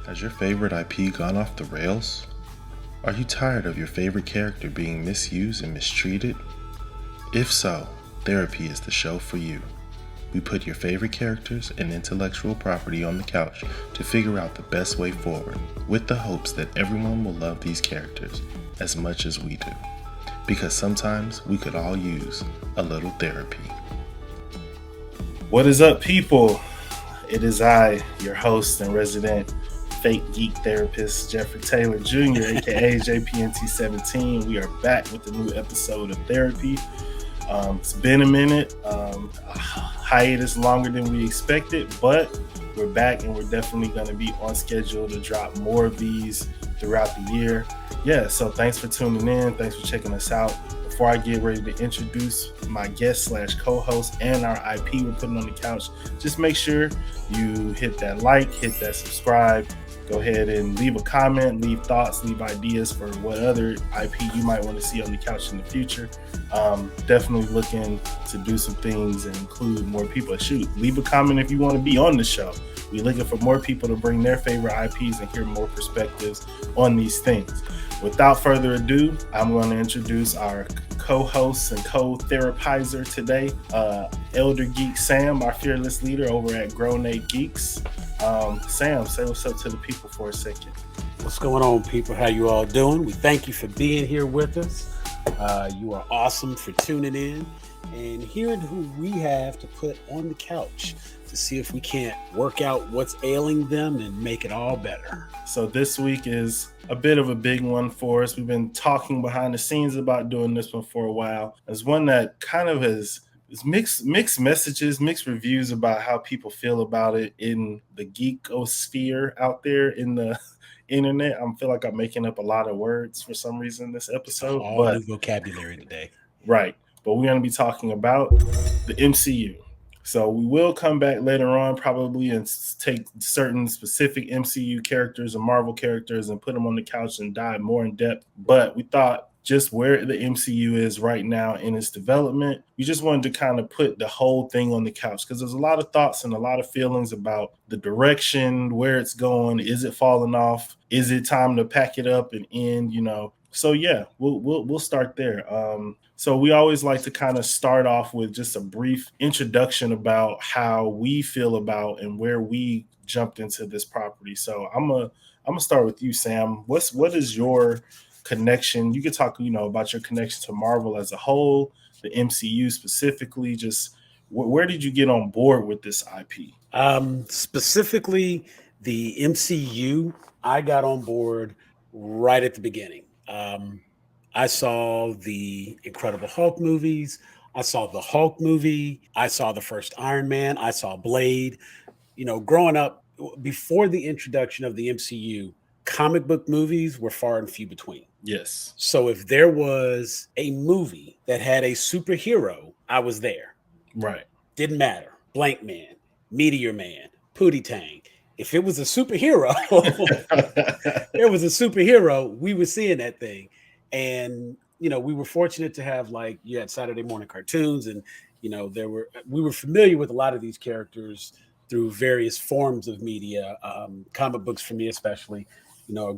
Has your favorite IP gone off the rails? Are you tired of your favorite character being misused and mistreated? If so, Ther-I-P is the show for you. We put your favorite characters and intellectual property on the couch to figure out the best way forward, with the hopes that everyone will love these characters as much as we do. Because sometimes we could all use a little therapy. What is up, people? It is I, your host and resident fake geek therapist, Jeffrey Taylor Jr., aka JPNT17. We are back with a new episode of Ther-I-P. It's been a minute, hiatus longer than we expected, but we're back and we're definitely going to be on schedule to drop more of these throughout the year. Yeah, so thanks for tuning in. Thanks for checking us out. Before I get ready to introduce my guest / co-host and our IP we're putting on the couch, just make sure you hit that like, hit that subscribe. Go ahead and leave a comment, leave thoughts, leave ideas for what other IP you might want to see on the couch in the future. Definitely looking to do some things and include more people. Shoot, leave a comment if you want to be on the show. We're looking for more people to bring their favorite IPs and hear more perspectives on these things. Without further ado, I'm going to introduce our co-host and co-therapizer today, Elder Geek Sam, our fearless leader over at Grown Ape Geeks. Sam, say what's up to the people for a second. What's going on, people? How you all doing? We thank you for being here with us. You are awesome for tuning in and hearing who we have to put on the couch to see if we can't work out what's ailing them and make it all better. So this week is a bit of a big one for us. We've been talking behind the scenes about doing this one for a while. It's one that kind of has mixed messages, mixed reviews about how people feel about it in the geekosphere out there in the internet. I feel like I'm making up a lot of words for some reason this episode. All new vocabulary today. Right. But we're going to be talking about the MCU. So we will come back later on probably and take certain specific MCU characters and Marvel characters and put them on the couch and dive more in depth. But we thought just where the MCU is right now in its development, we just wanted to kind of put the whole thing on the couch because there's a lot of thoughts and a lot of feelings about the direction, where it's going. Is it falling off? Is it time to pack it up and end? So yeah, we'll start there. So we always like to kind of start off with just a brief introduction about how we feel about and where we jumped into this property. So I'm gonna start with you, Sam. What is your connection? You could talk, about your connection to Marvel as a whole, the MCU specifically. Just where did you get on board with this IP? Specifically, the MCU, I got on board right at the beginning. I saw the Incredible Hulk movies. I saw the Hulk movie. I saw the first Iron Man. I saw Blade. Growing up, before the introduction of the MCU, comic book movies were far and few between. Yes. So if there was a movie that had a superhero, I was there. Right. Didn't matter. Blank Man, Meteor Man, Pootie Tang. If it was a superhero, we were seeing that thing. And, we were fortunate to have you had Saturday morning cartoons and, we were familiar with a lot of these characters through various forms of media, comic books for me, especially.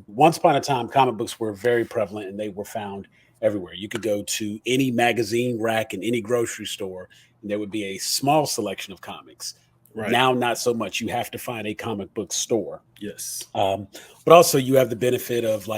Once upon a time, comic books were very prevalent and they were found everywhere. You could go to any magazine rack in any grocery store and there would be a small selection of comics. Right. Now, not so much. You have to find a comic book store. Yes. But also you have the benefit of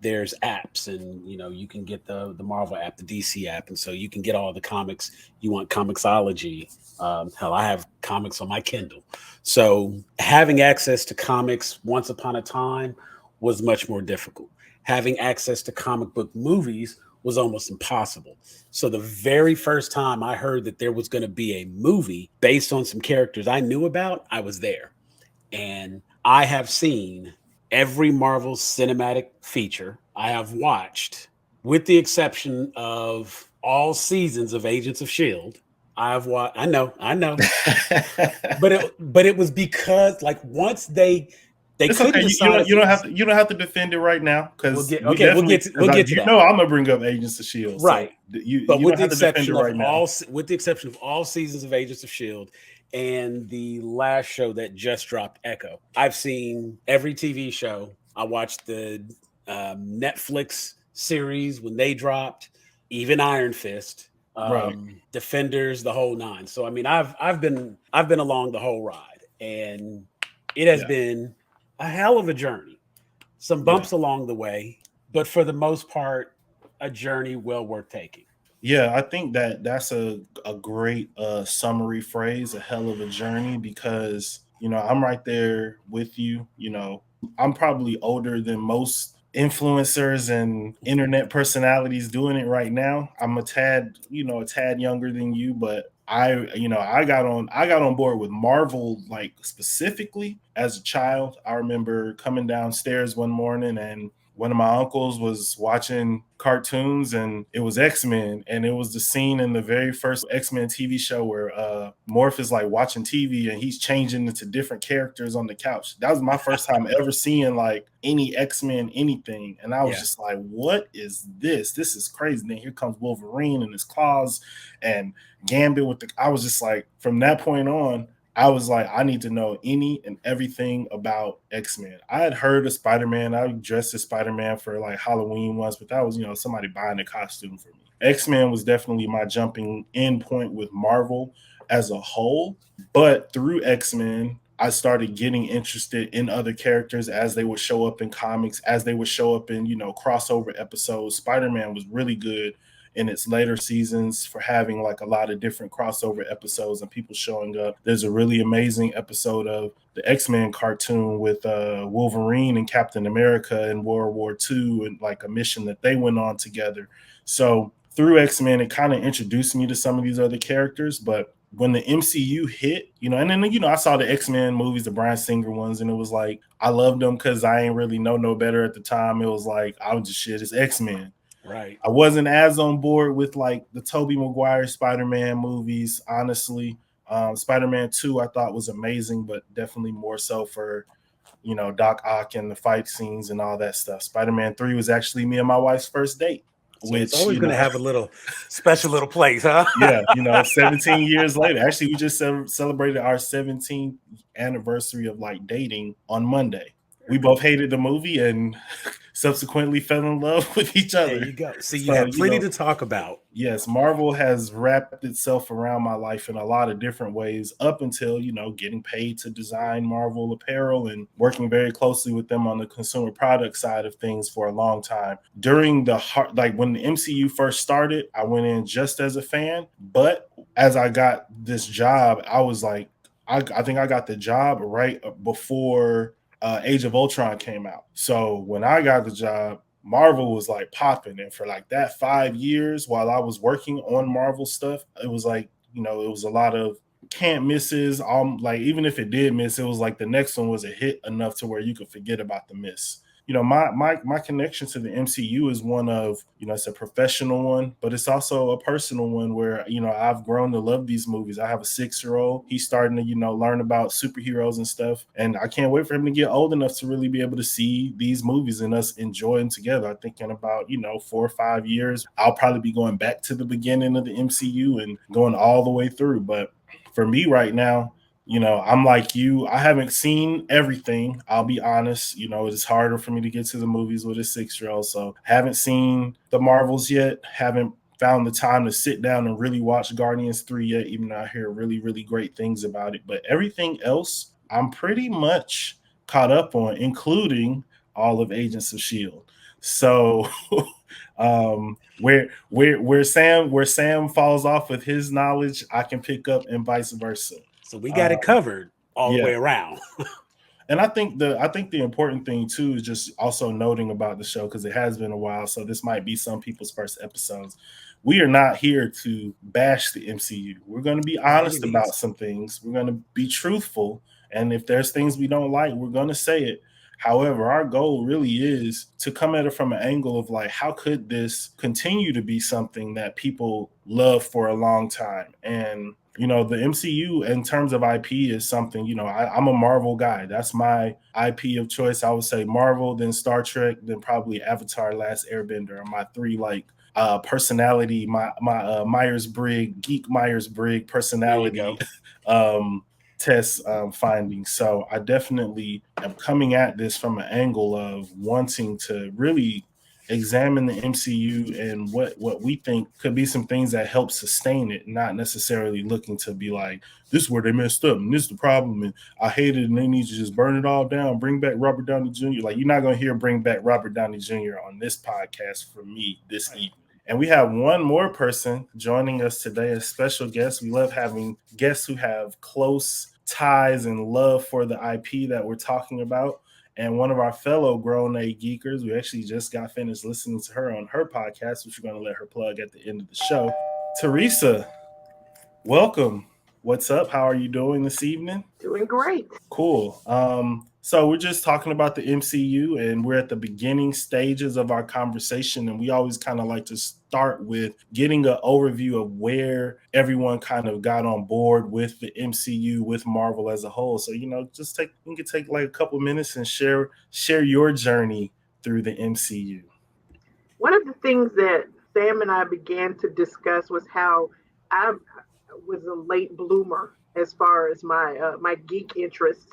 there's apps and, you can get the Marvel app, the DC app. And so you can get all the comics. You want Comixology. Hell, I have comics on my Kindle. So having access to comics once upon a time was much more difficult. Having access to comic book movies was almost impossible. So the very first time I heard that there was going to be a movie based on some characters I knew about, I was there. And I have seen every Marvel cinematic feature I have watched, with the exception of all seasons of Agents of S.H.I.E.L.D. I have watched. I know. but it was because once they couldn't decide. You don't have to defend it right now because we'll get to that. I'm gonna bring up Agents of S.H.I.E.L.D. Right. So with the exception of all seasons of Agents of S.H.I.E.L.D. and the last show that just dropped, Echo. I've seen every TV show. I watched the Netflix series when they dropped, even Iron Fist, Right. Defenders, the whole nine. So I mean, I've been along the whole ride, and it has Yeah. been a hell of a journey. Some Yeah. bumps along the way, but for the most part, a journey well worth taking. Yeah, I think that that's a great summary phrase, a hell of a journey, because I'm right there with you. I'm probably older than most influencers and internet personalities doing it right now. I'm a tad younger than you, but I got on board with Marvel, like, specifically as a child. I remember coming downstairs one morning, and one of my uncles was watching cartoons, and it was X-Men, and it was the scene in the very first X-Men TV show where Morph is like watching TV and he's changing into different characters on the couch. That was my first time ever seeing like any X-Men anything, and I was Yeah. just like, what is this? This is crazy. And then here comes Wolverine and his claws and Gambit with the I was just like, from that point on, I was like, I need to know any and everything about X-Men. I had heard of Spider-Man. I dressed as Spider-Man for like Halloween once, but that was, somebody buying a costume for me. X-Men was definitely my jumping in point with Marvel as a whole. But through X-Men, I started getting interested in other characters as they would show up in comics, as they would show up in, crossover episodes. Spider-Man was really good in its later seasons for having like a lot of different crossover episodes and people showing up. There's a really amazing episode of the X-Men cartoon with Wolverine and Captain America in World War II, and like a mission that they went on together. So through X-Men, it kind of introduced me to some of these other characters. But when the MCU hit, and then, I saw the X-Men movies, the Bryan Singer ones, and it was like, I loved them because I ain't really know no better at the time. It was like, I was just, shit, it's X-Men. Right. I wasn't as on board with like the Tobey Maguire Spider-Man movies, honestly. Spider-Man 2 I thought was amazing, but definitely more so for, Doc Ock and the fight scenes and all that stuff. Spider-Man 3 was actually me and my wife's first date, So it's which, always going to have a little special little place, huh? yeah, 17 years later. Actually, we just celebrated our 17th anniversary of like dating on Monday. We both hated the movie and subsequently fell in love with each other. There you go. See, you So, have plenty to talk about. Yes, Marvel has wrapped itself around my life in a lot of different ways up until, getting paid to design Marvel apparel and working very closely with them on the consumer product side of things for a long time. During when the MCU first started, I went in just as a fan, but as I got this job, I was like, I think I got the job right before Age of Ultron came out. So when I got the job, Marvel was like popping. And for like that 5 years while I was working on Marvel stuff, it was like, it was a lot of can't misses. Like, even if it did miss, it was like the next one was a hit enough to where you could forget about the miss. My connection to the MCU is one of, it's a professional one, but it's also a personal one where, I've grown to love these movies. I have a 6-year-old. He's starting to, learn about superheroes and stuff. And I can't wait for him to get old enough to really be able to see these movies and us enjoy them together. I think in about, 4 or 5 years, I'll probably be going back to the beginning of the MCU and going all the way through. But for me right now, I'm like you. I haven't seen everything. I'll be honest. It's harder for me to get to the movies with a 6-year-old. So haven't seen the Marvels yet. Haven't found the time to sit down and really watch Guardians 3 yet, even though I hear really, really great things about it. But everything else, I'm pretty much caught up on, including all of Agents of S.H.I.E.L.D. So where Sam falls off with his knowledge, I can pick up, and vice versa. So we got it covered all the way around. And I think the important thing too is just also noting about the show, because it has been a while, so this might be some people's first episodes. We are not here to bash the MCU. We're going to be honest about some things. We're going to be truthful, and if there's things we don't like, we're going to say it. However, our goal really is to come at it from an angle of like, how could this continue to be something that people love for a long time? And the MCU in terms of IP is something, I'm a Marvel guy. That's my IP of choice. I would say Marvel, then Star Trek, then probably Avatar: Last Airbender are my 3 like personality, my Myers-Briggs, geek Myers-Briggs There you go. personality test findings. So I definitely am coming at this from an angle of wanting to really examine the MCU and what we think could be some things that help sustain it, not necessarily looking to be like, this is where they messed up and this is the problem and I hate it and they need to just burn it all down, bring back Robert Downey Jr. Like, you're not going to hear bring back Robert Downey Jr. on this podcast from me this evening. And we have one more person joining us today, a special guest. We love having guests who have close ties and love for the IP that we're talking about. And one of our fellow grown A geekers, we actually just got finished listening to her on her podcast, which we're going to let her plug at the end of the show. Teresa, welcome. What's up? How are you doing this evening? Doing great. Cool. So we're just talking about the MCU and we're at the beginning stages of our conversation. And we always kind of like to start with getting an overview of where everyone kind of got on board with the MCU, with Marvel as a whole. So, just you can take like a couple minutes and share your journey through the MCU. One of the things that Sam and I began to discuss was how I was a late bloomer as far as my geek interests.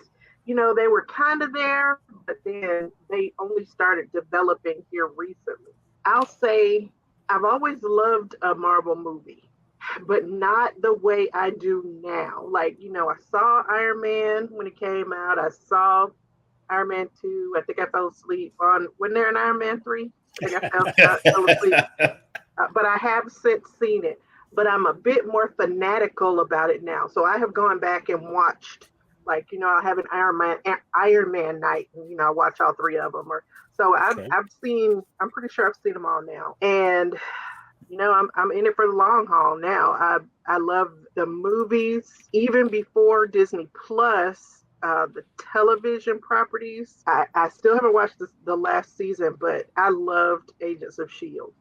They were kind of there, but then they only started developing here recently. I'll say I've always loved a Marvel movie, but not the way I do now. Like, I saw Iron Man when it came out. I saw Iron Man 2. I think I fell asleep on, wasn't there an Iron Man 3? I think I fell asleep. But I have since seen it. But I'm a bit more fanatical about it now. So I have gone back and watched, like, I have an Iron Man night, and, I watch all three of them. I'm pretty sure I've seen them all now. And, I'm in it for the long haul now. I love the movies, even before Disney Plus, the television properties. I still haven't watched the last season, but I loved Agents of S.H.I.E.L.D.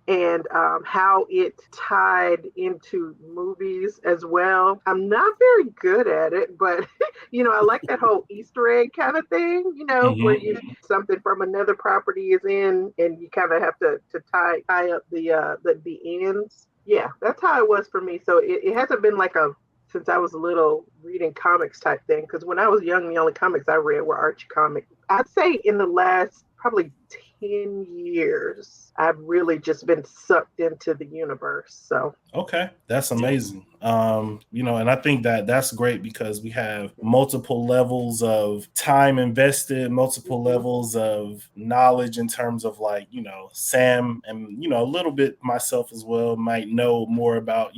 and how it tied into movies as well. I'm not very good at it, but I like that whole Easter egg kind of thing, where something from another property is in and you kind of have to tie up the ends. Yeah, that's how it was for me. So it hasn't been like since I was a little reading comics type thing, because when I was young, the only comics I read were Archie comics. I'd say in the last probably 10 years, I've really just been sucked into the universe. So okay, that's amazing. And I think that's great because we have multiple levels of time invested, multiple levels of knowledge in terms of, like, Sam and a little bit myself as well might know more about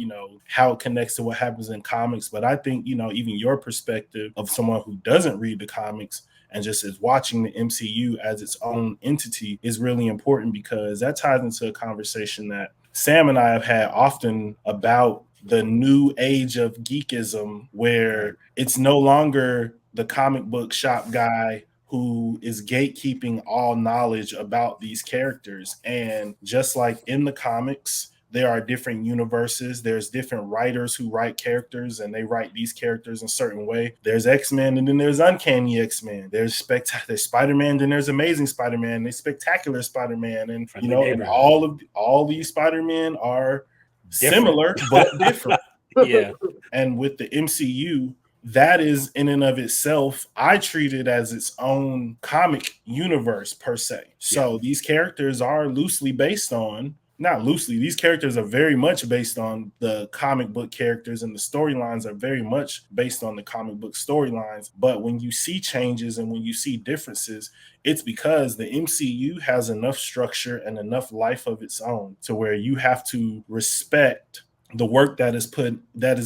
how it connects to what happens in comics. But I think even your perspective of someone who doesn't read the comics and just is watching the MCU as its own entity is really important, because that ties into a conversation that Sam and I have had often about the new age of geekism, where it's no longer the comic book shop guy who is gatekeeping all knowledge about these characters. And just like in the comics, there are different universes. There's different writers who write characters, and they write these characters in a certain way. There's X-Men, and then there's Uncanny X-Men. There's Spider-Man, then there's Amazing Spider-Man. There's Spectacular Spider-Man, and and all these Spider-Men are similar but different. Yeah. And with the MCU, that is in and of itself, I treat it as its own comic universe per se. So these characters are loosely based on. Not loosely, these characters are very much based on the comic book characters, and the storylines are very much based on the comic book storylines. But when you see changes and when you see differences, it's because the MCU has enough structure and enough life of its own to where you have to respect the work that has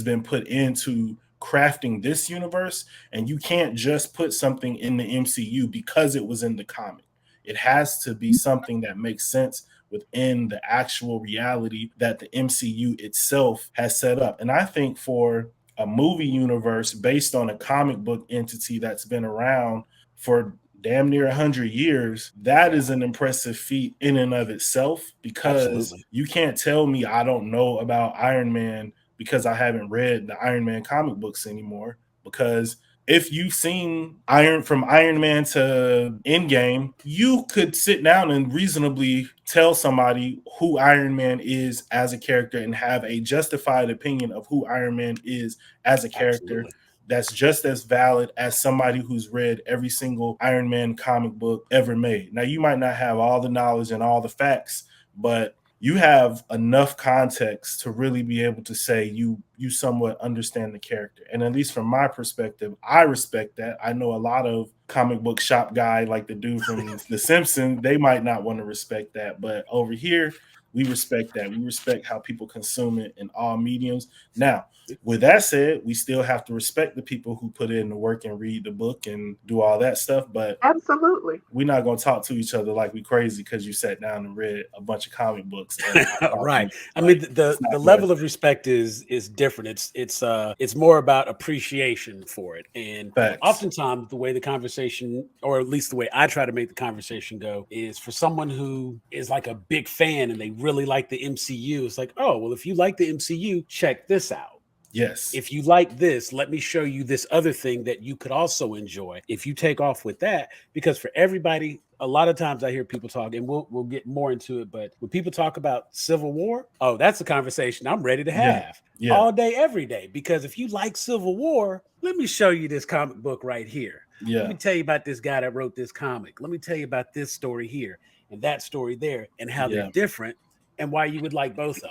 been put into crafting this universe. And you can't just put something in the MCU because it was in the comic. It has to be something that makes sense within the actual reality that the MCU itself has set up. And I think for a movie universe based on a comic book entity that's been around for damn near 100 years, that is an impressive feat in and of itself, because you can't tell me I don't know about Iron Man because I haven't read the Iron Man comic books anymore, because if you've seen from Iron Man to Endgame, you could sit down and reasonably tell somebody who Iron Man is as a character and have a justified opinion of who Iron Man is as a character. Absolutely. That's just as valid as somebody who's read every single Iron Man comic book ever made. Now, you might not have all the knowledge and all the facts, but you have enough context to really be able to say you somewhat understand the character. And at least from my perspective, I respect that. I know a lot of comic book shop guy like the dude from The Simpsons, they might not want to respect that. But over here, we respect that. We respect how people consume it in all mediums. Now, with that said, we still have to respect the people who put in the work and read the book and do all that stuff. But Absolutely. we're not going to talk to each other like we crazy because you sat down and read a bunch of comic books. Right. I mean, the level of respect is different. It's more about appreciation for it. And Facts. oftentimes the way the conversation, or at least the way I try to make the conversation go, is for someone who is like a big fan and they really like the MCU. It's like, oh, well, if you like the MCU, check this out. Yes. If you like this, let me show you this other thing that you could also enjoy if you take off with that. Because for everybody, a lot of times I hear people talk, and we'll get more into it, but when people talk about Civil War, oh, that's a conversation I'm ready to have all day, every day. Because if you like Civil War, let me show you this comic book right here. Yeah. Let me tell you about this guy that wrote this comic. Let me tell you about this story here and that story there and how they're different and why you would like both of them.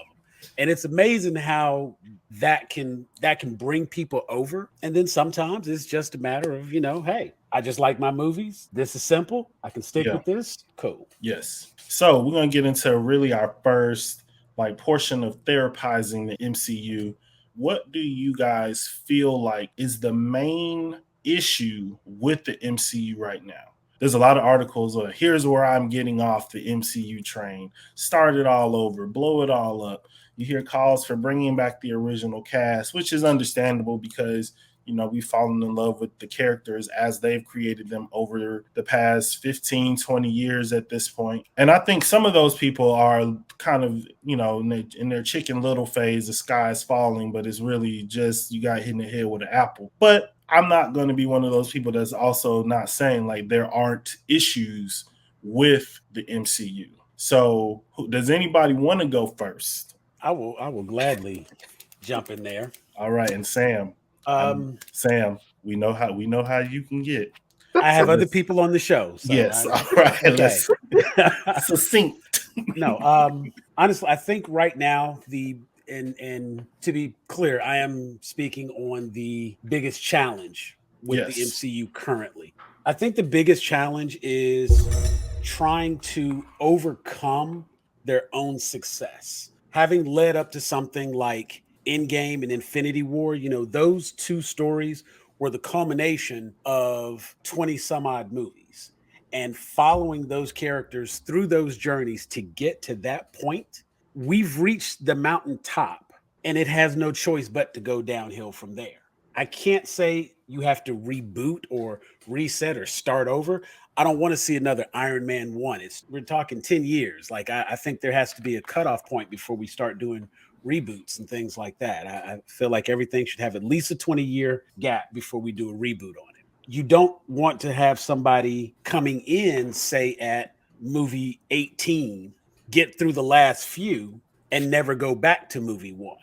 And it's amazing how that can bring people over. And then sometimes it's just a matter of, hey, I just like my movies. This is simple. I can stick with this. Cool. Yes. So we're going to get into really our first portion of therapizing the MCU. What do you guys feel like is the main issue with the MCU right now? There's a lot of articles of here's where I'm getting off the MCU train. Start it all over. Blow it all up. You hear calls for bringing back the original cast, which is understandable because, we've fallen in love with the characters as they've created them over the past 15, 20 years at this point. And I think some of those people are kind of, in their Chicken Little phase, the sky is falling, but it's really just you got hit in the head with an apple. But I'm not going to be one of those people that's also not saying there aren't issues with the MCU. So does anybody want to go first? I will gladly jump in there. All right. And Sam, we know how you can get. I have other people on the show. So yes. All right. Okay. Let's succinct. No, honestly, I think right now and to be clear, I am speaking on the biggest challenge with the MCU currently. I think the biggest challenge is trying to overcome their own success. Having led up to something like Endgame and Infinity War, those two stories were the culmination of 20 some odd movies. And following those characters through those journeys to get to that point, we've reached the mountaintop and it has no choice but to go downhill from there. I can't say you have to reboot or reset or start over. I don't want to see another Iron Man 1. We're talking 10 years. I think there has to be a cutoff point before we start doing reboots and things like that. I feel like everything should have at least a 20-year gap before we do a reboot on it. You don't want to have somebody coming in, say at movie 18, get through the last few and never go back to movie 1.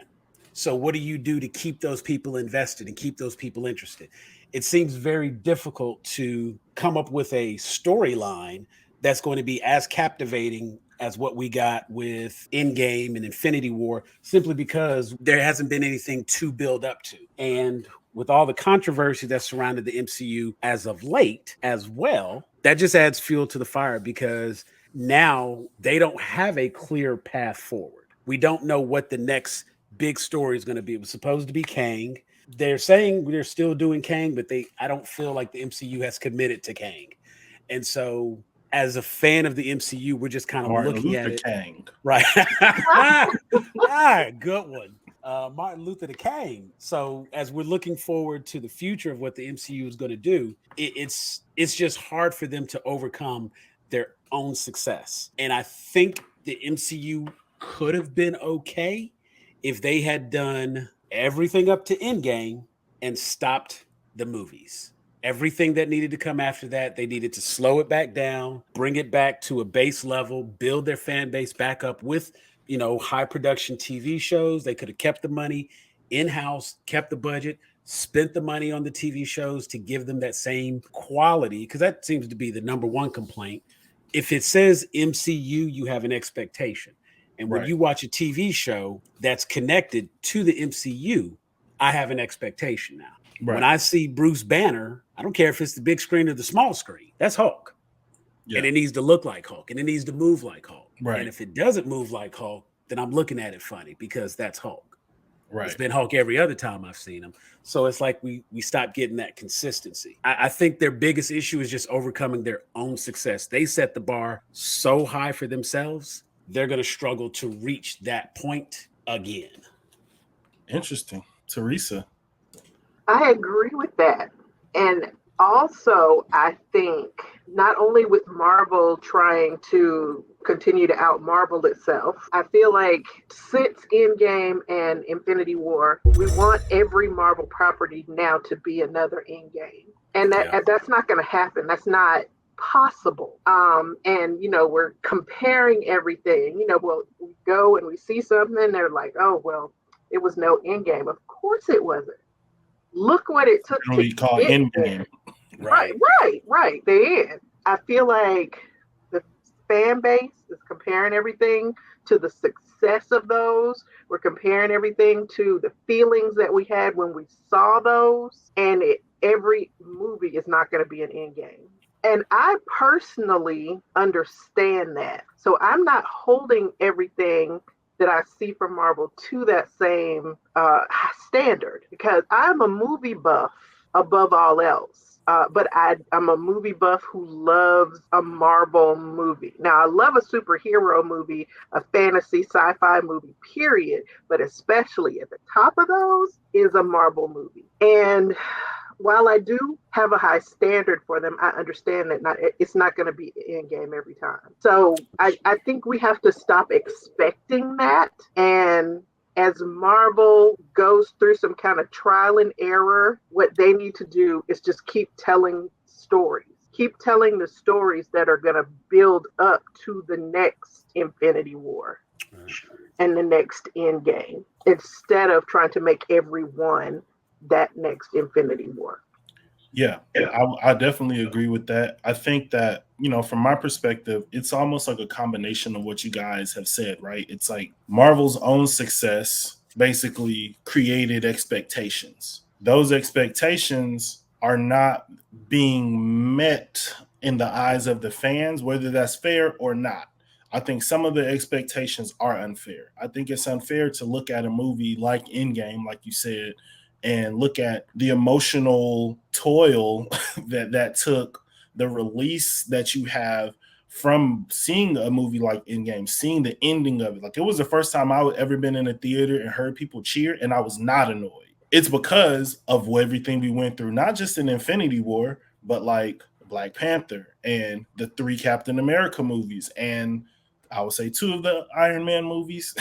So what do you do to keep those people invested and keep those people interested? It seems very difficult to come up with a storyline that's going to be as captivating as what we got with Endgame and Infinity War, simply because there hasn't been anything to build up to. And with all the controversy that surrounded the MCU as of late as well, that just adds fuel to the fire because now they don't have a clear path forward. We don't know what the next big story is going to be. It was supposed to be Kang. They're saying they're still doing Kang, but I don't feel like the MCU has committed to Kang. And so as a fan of the MCU, we're just kind of looking at it. Kang. Right. Good one. Martin Luther the Kang. So as we're looking forward to the future of what the MCU is going to do, it's just hard for them to overcome their own success. And I think the MCU could have been okay if they had done everything up to Endgame and stopped the movies. Everything that needed to come after that, they needed to slow it back down, bring it back to a base level, build their fan base back up with, high production TV shows. They could have kept the money in-house, kept the budget, spent the money on the TV shows to give them that same quality, because that seems to be the number one complaint. If it says MCU, you have an expectation. And when you watch a TV show that's connected to the MCU, I have an expectation now. Right. When I see Bruce Banner, I don't care if it's the big screen or the small screen. That's Hulk. Yeah. And it needs to look like Hulk. And it needs to move like Hulk. Right. And if it doesn't move like Hulk, then I'm looking at it funny, because that's Hulk. Right. It's been Hulk every other time I've seen him. So it's like we stopped getting that consistency. I think their biggest issue is just overcoming their own success. They set the bar so high for themselves, they're going to struggle to reach that point again. Interesting. Teresa. I agree with that. And also, I think not only with Marvel trying to continue to out-Marvel itself, I feel like since Endgame and Infinity War, we want every Marvel property now to be another Endgame. And that's not going to happen. That's not possible. And, we're comparing everything. Well, we go and we see something, they're like, oh, well, it was no Endgame. Of course it wasn't. Look what it took to call Endgame. Right. The end. I feel like the fan base is comparing everything to the success of those. We're comparing everything to the feelings that we had when we saw those. And every movie is not going to be an Endgame. And I personally understand that. So I'm not holding everything that I see from Marvel to that same standard, because I'm a movie buff above all else. But I'm a movie buff who loves a Marvel movie. Now, I love a superhero movie, a fantasy sci-fi movie, period. But especially at the top of those is a Marvel movie. And while I do have a high standard for them, I understand that it's not going to be Endgame every time. So I think we have to stop expecting that. And as Marvel goes through some kind of trial and error, what they need to do is just keep telling stories. Keep telling the stories that are going to build up to the next Infinity War and the next Endgame, instead of trying to make everyone that next Infinity War. Yeah, I definitely agree with that. I think that, from my perspective, it's almost like a combination of what you guys have said, right? It's like Marvel's own success basically created expectations. Those expectations are not being met in the eyes of the fans, whether that's fair or not. I think some of the expectations are unfair. I think it's unfair to look at a movie like Endgame, like you said, and look at the emotional toil that took, the release that you have from seeing a movie like Endgame, seeing the ending of it. Like, it was the first time I would ever been in a theater and heard people cheer, and I was not annoyed. It's because of everything we went through, not just in Infinity War, but like Black Panther and the 3 Captain America movies, and I would say 2 of the Iron Man movies,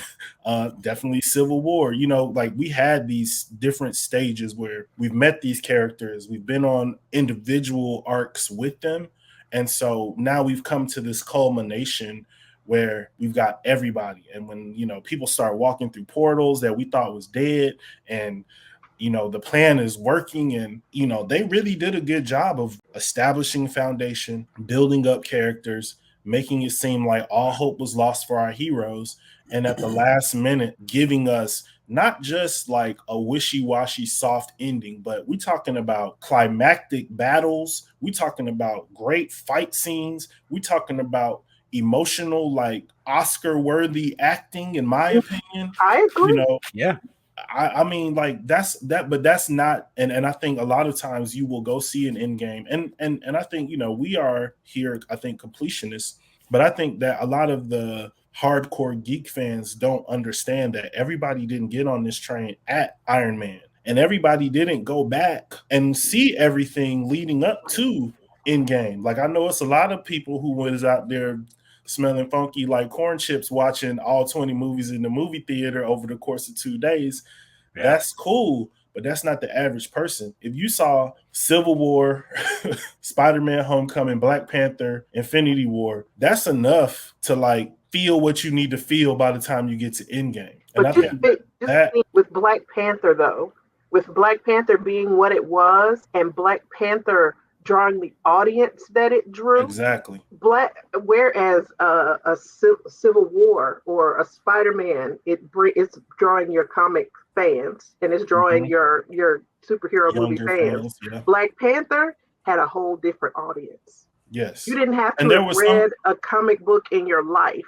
definitely Civil War. Like, we had these different stages where we've met these characters, we've been on individual arcs with them. And so now we've come to this culmination where we've got everybody. And when, people start walking through portals that we thought was dead, and the plan is working, and they really did a good job of establishing foundation, building up characters, making it seem like all hope was lost for our heroes, and at the last minute giving us not just like a wishy-washy soft ending, but we're talking about climactic battles, we're talking about great fight scenes, we're talking about emotional, like Oscar-worthy acting, in my opinion. I agree. Yeah. I mean, like, that's not, and I think a lot of times you will go see an Endgame, and I think, we are here, I think, completionists, but I think that a lot of the hardcore geek fans don't understand that everybody didn't get on this train at Iron Man, and everybody didn't go back and see everything leading up to Endgame. Like, I know it's a lot of people who was out there smelling funky like corn chips watching all 20 movies in the movie theater over the course of 2 days. Yeah. That's cool. but that's not the average person. If you saw Civil War, Spider-Man Homecoming, Black Panther, Infinity War, that's enough to like feel what you need to feel by the time you get to Endgame. And But I think that think with Black Panther though, with Black Panther being what it was, and Black Panther drawing the audience that it drew, exactly. whereas Civil War or a Spider-Man, it's drawing your comic fans and it's drawing your superhero movie Younger fans. yeah. Black Panther had a whole different audience. Yes. You didn't have to have read a comic book in your life.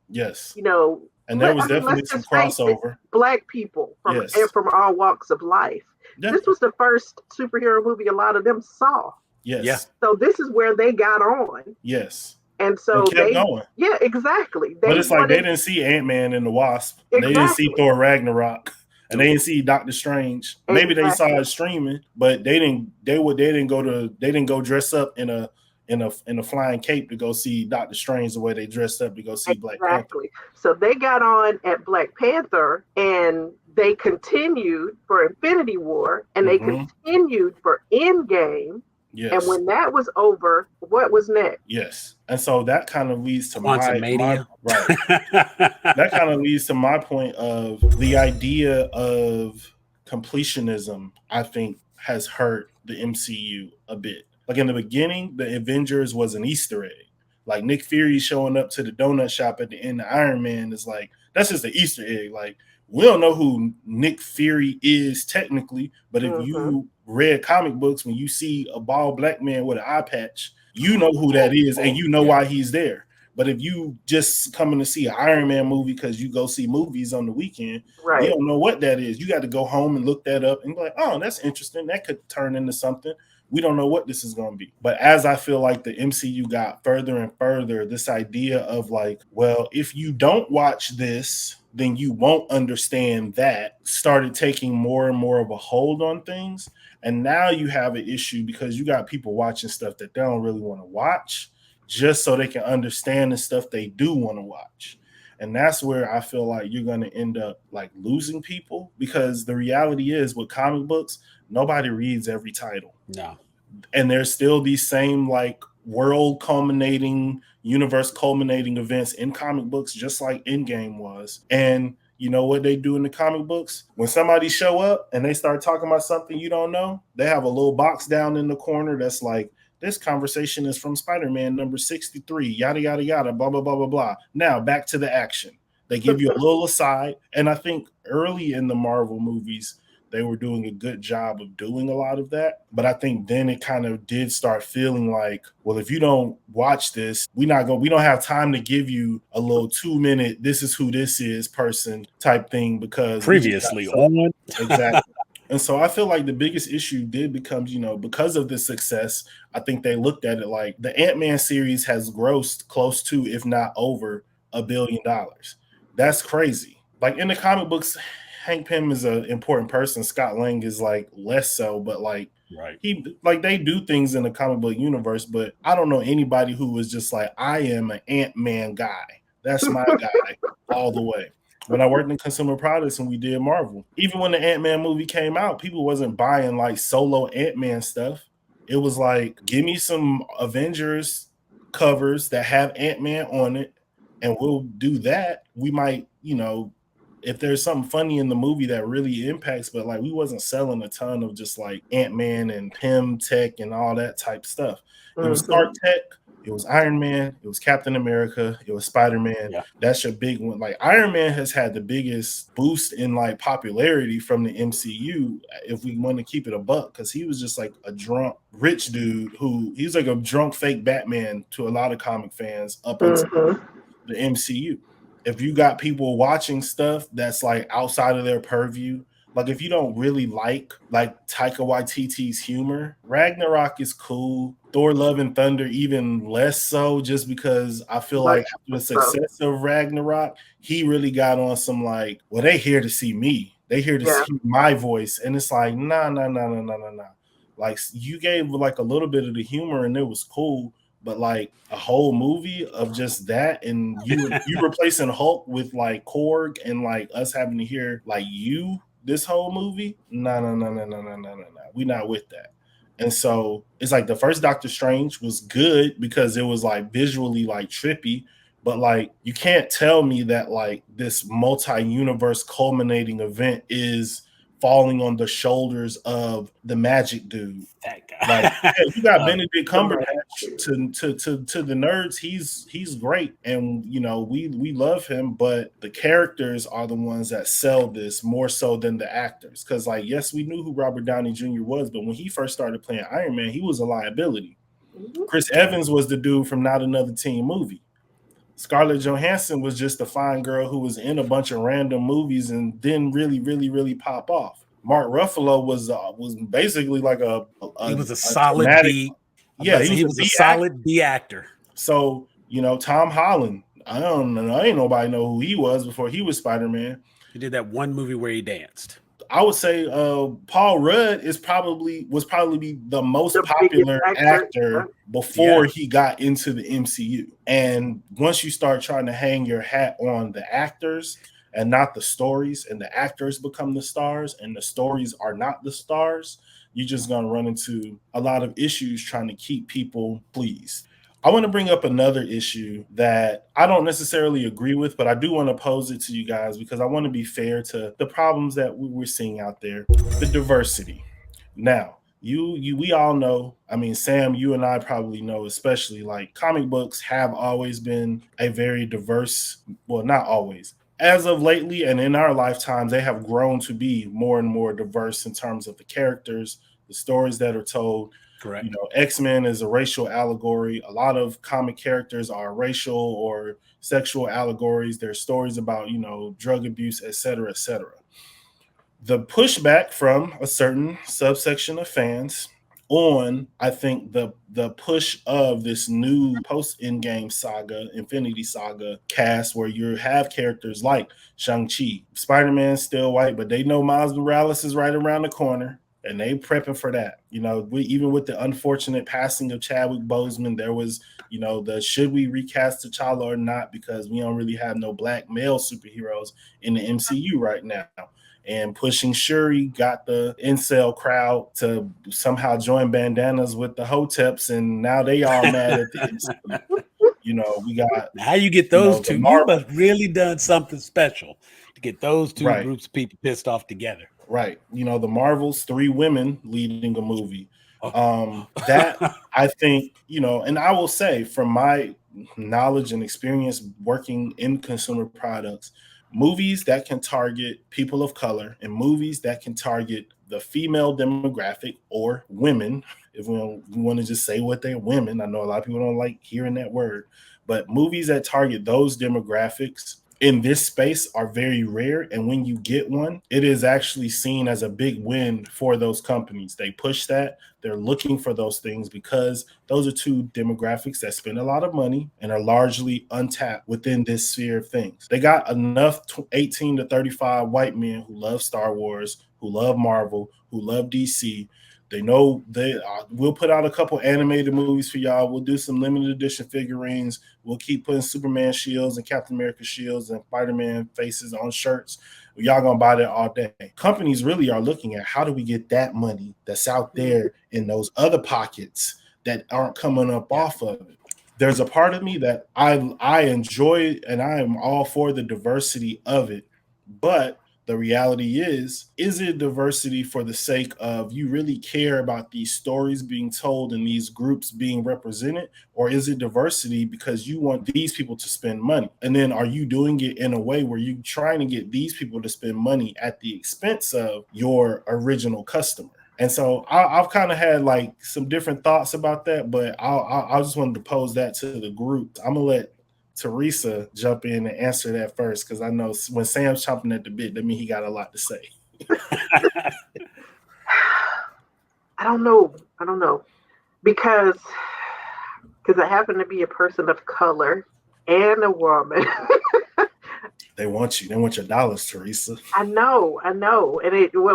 Yes. You know, and there was definitely some crossover. Black people from all walks of life. Yeah. This was the first superhero movie a lot of them saw. Yes. Yeah. So this is where they got on. Yes. And so they kept going. Yeah, exactly. But it's like they didn't see Ant-Man and the Wasp. Exactly. They didn't see Thor Ragnarok. And they didn't see Doctor Strange. Maybe they saw it streaming, but they didn't go dress up in a flying cape to go see Doctor Strange the way they dressed up to go see Black Panther. Exactly. So they got on at Black Panther and they continued for Infinity War and they continued for Endgame. Yes. And when that was over, what was next? Yes. And so that kind of leads to my right. That kind of leads to my point of the idea of completionism, I think, has hurt the MCU a bit. Like in the beginning, the Avengers was an Easter egg. Like Nick Fury showing up to the donut shop at the end of Iron Man is like, that's just an Easter egg. Like, we don't know who Nick Fury is technically, but if you read comic books, when you see a bald black man with an eye patch, you know who that is and you know why he's there. But if you just coming to see an Iron Man movie because you go see movies on the weekend, you don't know what that is. You got to go home and look that up and be like, oh, that's interesting. That could turn into something. We don't know what this is going to be. But as I feel like the MCU got further and further, this idea of like, well, if you don't watch this, then you won't understand that, started taking more and more of a hold on things. And now you have an issue because you got people watching stuff that they don't really want to watch just so they can understand the stuff they do want to watch. And that's where I feel like you're going to end up like losing people, because the reality is with comic books, nobody reads every title. No. And there's still these same like world culminating, universe culminating events in comic books, just like Endgame was. And you know what they do in the comic books? When somebody show up and they start talking about something you don't know, they have a little box down in the corner that's like, this conversation is from Spider-Man number 63, yada, yada, yada, blah, blah, blah, blah, blah. Now back to the action. They give you a little aside. And I think early in the Marvel movies, they were doing a good job of doing a lot of that. But I think then it kind of did start feeling like, well, if you don't watch this, we don't have time to give you a little 2-minute, this is who this is person type thing, because previously on. Exactly. And so I feel like the biggest issue did become, because of the success, I think they looked at it like the Ant-Man series has grossed close to, if not over, $1 billion. That's crazy. Like in the comic books, Hank Pym is an important person. Scott Lang is like less so, but like they do things in the comic book universe. But I don't know anybody who was just like, I am an Ant-Man guy. That's my guy all the way. When I worked in consumer products and we did Marvel, even when the Ant-Man movie came out, people wasn't buying like solo Ant-Man stuff. It was like, give me some Avengers covers that have Ant-Man on it, and we'll do that. We might, if there's something funny in the movie that really impacts, but like we wasn't selling a ton of just like Ant-Man and Pym Tech and all that type stuff. It was Stark Tech, it was Iron Man, it was Captain America, it was Spider-Man. Yeah. That's your big one. Like Iron Man has had the biggest boost in like popularity from the MCU, if we want to keep it a buck, because he was just like a drunk rich dude he's like a drunk fake Batman to a lot of comic fans up until the MCU. If you got people watching stuff that's like outside of their purview, like if you don't really like Taika Waititi's humor, Ragnarok is cool. Thor: Love and Thunder even less so, just because I feel like after the success of Ragnarok, he really got on some like, well, they here to see me. They here to see my voice. And it's like, nah. Like you gave like a little bit of the humor and it was cool. But like a whole movie of just that, and you replacing Hulk with like Korg, and like us having to hear like you this whole movie, no. We not with that. And so it's like the first Doctor Strange was good because it was like visually like trippy, but like you can't tell me that like this multi-universe culminating event is falling on the shoulders of the magic dude. That Like, guy. yeah, you got Benedict Cumberbatch to the nerds. He's great, and you know we love him. But the characters are the ones that sell this more so than the actors. Because like, yes, we knew who Robert Downey Jr. was, but when he first started playing Iron Man, he was a liability. Chris Evans was the dude from Not Another Teen Movie. Scarlett Johansson was just a fine girl who was in a bunch of random movies and didn't really pop off. Mark Ruffalo was basically like He was a a solid dramatic, B. yeah, He was a solid B actor. So you know, Tom Holland, I don't know, ain't nobody know who he was before he was Spider-Man. He did that one movie where he danced. I would say Paul Rudd was probably the most popular actor before he got into the MCU. And once you start trying to hang your hat on the actors and not the stories, and the actors become the stars and the stories are not the stars, you're just going to run into a lot of issues trying to keep people pleased. I want to bring up another issue that I don't necessarily agree with, but I do want to pose it to you guys because I want to be fair to the problems that we're seeing out there. The diversity. Now, we all know, I mean, Sam, you and I probably know, especially like comic books have always been a very diverse, well, not always. As of lately and in our lifetimes, they have grown to be more and more diverse in terms of the characters, the stories that are told. Correct. You know, X-Men is a racial allegory. A lot of comic characters are racial or sexual allegories. There's stories about, you know, drug abuse, et cetera, et cetera. The pushback from a certain subsection of fans on, I think, the push of this new post-Endgame saga, Infinity Saga cast, where you have characters like Shang-Chi. Spider-Man's still white, but they know Miles Morales is right around the corner. And they prepping for that. You know, even with the unfortunate passing of Chadwick Boseman, there was, you know, the should we recast T'Challa or not, because we don't really have no black male superheroes in the MCU right now. And pushing Shuri got the incel crowd to somehow join bandanas with the Hoteps, and now they all mad at the MCU. You know, we got how you get those two. You must really done something special to get those two groups of people pissed off together. Right. You know, the Marvels, 3 women leading a movie. That I think, you know, and I will say from my knowledge and experience working in consumer products, movies that can target people of color and movies that can target the female demographic or women, if we want to just say what they're women. I know a lot of people don't like hearing that word, but movies that target those demographics in this space are very rare. And when you get one, it is actually seen as a big win for those companies. They push that. They're looking for those things because those are two demographics that spend a lot of money and are largely untapped within this sphere of things. They got enough 18 to 35 white men who love Star Wars, who love Marvel, who love DC. They know we'll put out a couple animated movies for y'all. We'll do some limited edition figurines. We'll keep putting Superman shields and Captain America shields and Spider-Man faces on shirts. Y'all gonna buy that all day. Companies really are looking at how do we get that money that's out there in those other pockets that aren't coming up off of it. There's a part of me that I enjoy and I am all for the diversity of it, but the reality is it diversity for the sake of you really care about these stories being told and these groups being represented? Or is it diversity because you want these people to spend money? And then are you doing it in a way where you're trying to get these people to spend money at the expense of your original customer? And so I've kind of had like some different thoughts about that, but I just wanted to pose that to the group. I'm going to let Teresa jump in and answer that first, because I know when Sam's chomping at the bit, that means he got a lot to say. I don't know because I happen to be a person of color and a woman. They want you. They want your dollars, Teresa. I know, and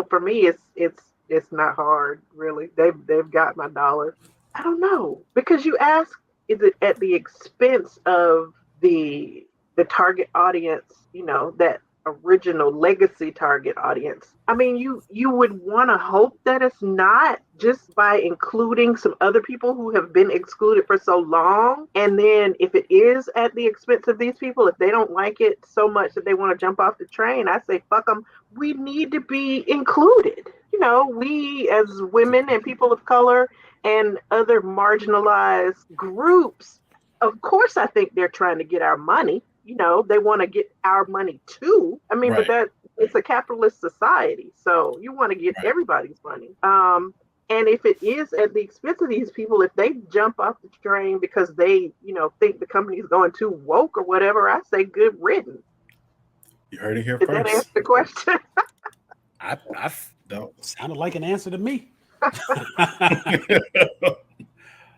for me, it's not hard really. They've got my dollars. I don't know, because you ask, is it at the expense of the target audience, you know, that original legacy target audience. I mean, you would want to hope that it's not, just by including some other people who have been excluded for so long. And then if it is at the expense of these people, if they don't like it so much that they want to jump off the train, I say fuck them. We need to be included. You know, we as women and people of color and other marginalized groups, of course, I think they're trying to get our money. You know, they want to get our money too. I mean, but that it's a capitalist society, so you want to get everybody's money. And if it is at the expense of these people, if they jump off the train because they, you know, think the company is going too woke or whatever, I say good riddance. You heard it here Did first. that answer the question? I sounded like an answer to me.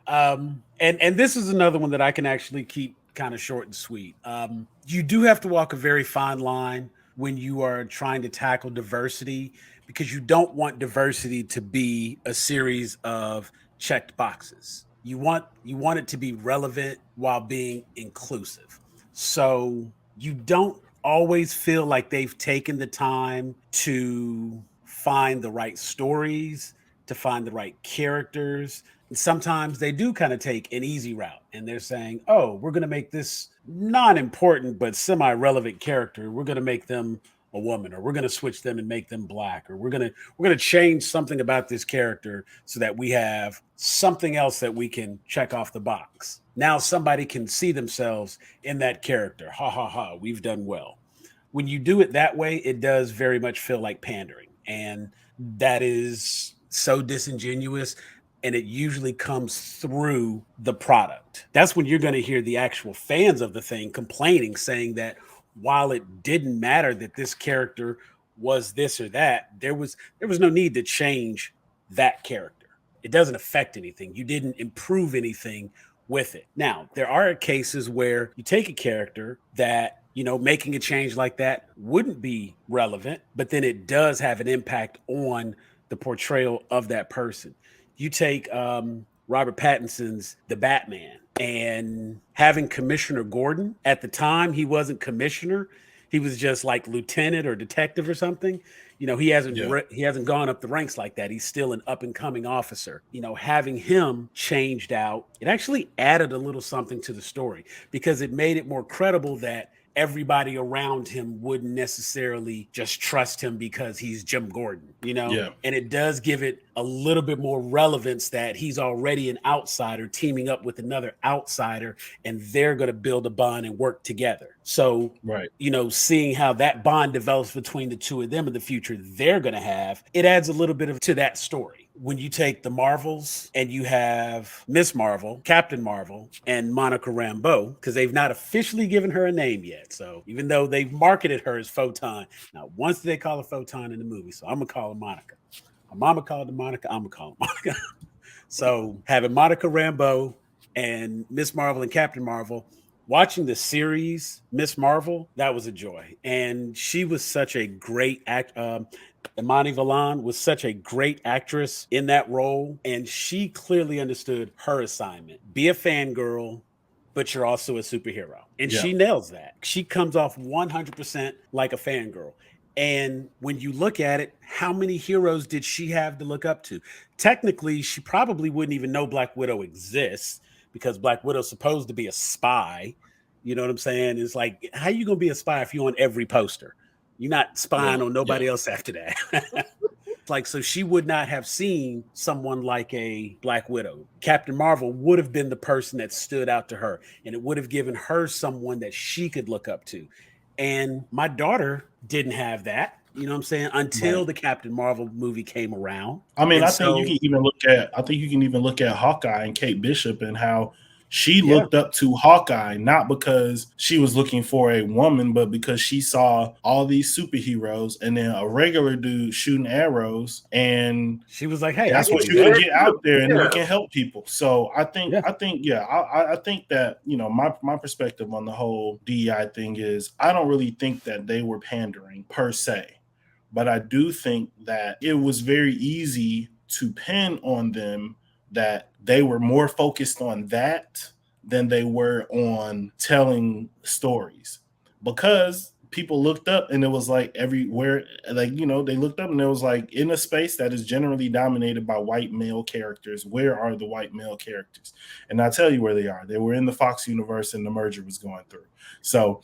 And this is another one that I can actually keep kind of short and sweet. You do have to walk a very fine line when you are trying to tackle diversity, because you don't want diversity to be a series of checked boxes. You want it to be relevant while being inclusive. So you don't always feel like they've taken the time to find the right stories, to find the right characters. And sometimes they do kind of take an easy route and they're saying, oh, we're going to make this non-important but semi-relevant character. We're going to make them a woman, or we're going to switch them and make them black, or we're going to change something about this character so that we have something else that we can check off the box. Now somebody can see themselves in that character. Ha ha ha, we've done well. When you do it that way, it does very much feel like pandering. And that is so disingenuous, and it usually comes through the product. That's when you're going to hear the actual fans of the thing complaining, saying that while it didn't matter that this character was this or that, there was no need to change that character. It doesn't affect anything. You didn't improve anything with it. Now, there are cases where you take a character that, you know, making a change like that wouldn't be relevant, but then it does have an impact on the portrayal of that person. You take Robert Pattinson's The Batman, and having Commissioner Gordon, at the time he wasn't commissioner, he was just like lieutenant or detective or something. You know, he hasn't gone up the ranks like that. He's still an up and coming officer. You know, having him changed out, it actually added a little something to the story, because it made it more credible that everybody around him wouldn't necessarily just trust him because he's Jim Gordon, you know? Yeah. And it does give it a little bit more relevance that he's already an outsider teaming up with another outsider, and they're going to build a bond and work together. So, you know, seeing how that bond develops between the two of them in the future they're going to have, it adds a little bit of to that story. When you take the Marvels and you have Miss Marvel, Captain Marvel, and Monica Rambeau, because they've not officially given her a name yet. So even though they've marketed her as Photon, now once they call her Photon in the movie, so I'm going to call her Monica. My mama called her Monica, I'm going to call her Monica. So having Monica Rambeau and Miss Marvel and Captain Marvel, watching the series Miss Marvel, that was a joy. And she was such a great Imani Valan was such a great actress in that role, and she clearly understood her assignment. Be a fangirl, but you're also a superhero. And she nails that. She comes off 100% like a fangirl. And when you look at it, how many heroes did she have to look up to? Technically, she probably wouldn't even know Black Widow exists, because Black Widow's supposed to be a spy. You know what I'm saying? It's like, how you going to be a spy if you're on every poster? You're not spying on nobody else after that. Like, so she would not have seen someone like a Black Widow. Captain Marvel would have been the person that stood out to her, and it would have given her someone that she could look up to. And my daughter didn't have that, you know what I'm saying, until the Captain Marvel movie came around. I mean, I think you can even look at Hawkeye and Kate Bishop and how she looked up to Hawkeye, not because she was looking for a woman, but because she saw all these superheroes and then a regular dude shooting arrows, and she was like, hey, that's what you can get out there, and you can help people. So I think that, you know, my perspective on the whole DEI thing is, I don't really think that they were pandering per se, but I do think that it was very easy to pin on them that they were more focused on that than they were on telling stories, because people looked up and it was like everywhere, like, you know, they looked up and it was like, in a space that is generally dominated by white male characters, where are the white male characters? And I tell you where they are. They were in the Fox universe and the merger was going through. So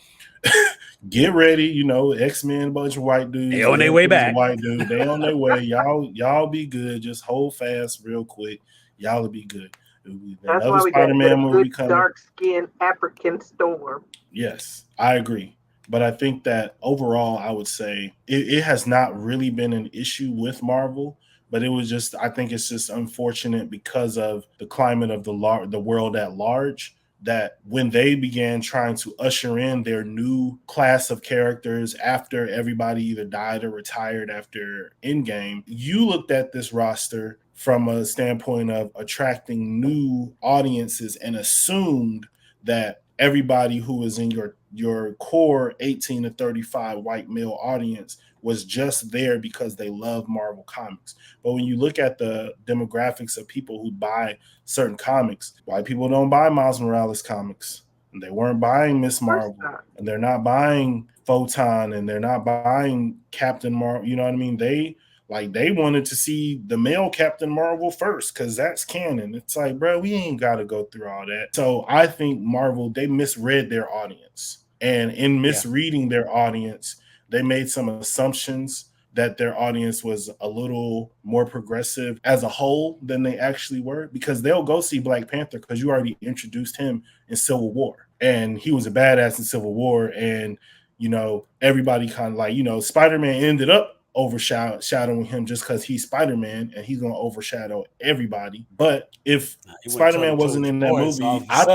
get ready, you know, X-Men, a bunch of white dudes. They on their way back. White dude, they on their way. Y'all be good. Just hold fast real quick. Y'all will be good. That's why we got Spider-Man the movie good coming. dark-skinned African Storm. Yes, I agree. But I think that overall, I would say it has not really been an issue with Marvel. But it was just, I think it's just unfortunate because of the climate of the world at large, that when they began trying to usher in their new class of characters after everybody either died or retired after Endgame, you looked at this roster from a standpoint of attracting new audiences and assumed that everybody who was in your core 18 to 35 white male audience was just there because they love Marvel comics. But when you look at the demographics of people who buy certain comics, white people don't buy Miles Morales comics. And they weren't buying Miss Marvel. And they're not buying Photon, and they're not buying Captain Marvel. You know what I mean? They wanted to see the male Captain Marvel first because that's canon. It's like, bro, we ain't got to go through all that. So I think Marvel, they misread their audience. And in misreading their audience, they made some assumptions that their audience was a little more progressive as a whole than they actually were, because they'll go see Black Panther because you already introduced him in Civil War. And he was a badass in Civil War. And, you know, everybody kind of like, you know, Spider-Man ended up overshadowing him just because he's Spider-Man and he's going to overshadow everybody. But if Spider-Man wasn't in that movie, I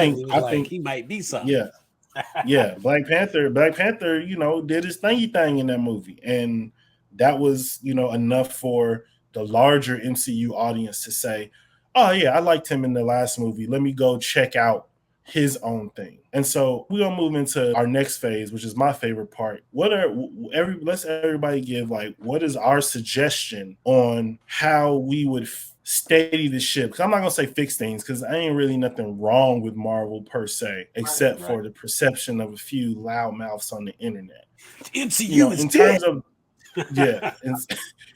think he might be something. Yeah. Yeah, Black Panther, you know, did his thingy thing in that movie. And that was, you know, enough for the larger MCU audience to say, oh, yeah, I liked him in the last movie. Let me go check out his own thing. And so we're going to move into our next phase, which is my favorite part. Let's everybody give, like, what is our suggestion on how we would steady the ship? Because I'm not going to say fix things, because I ain't really nothing wrong with Marvel per se, except for the perception of a few loudmouths on the internet. MCU is dead.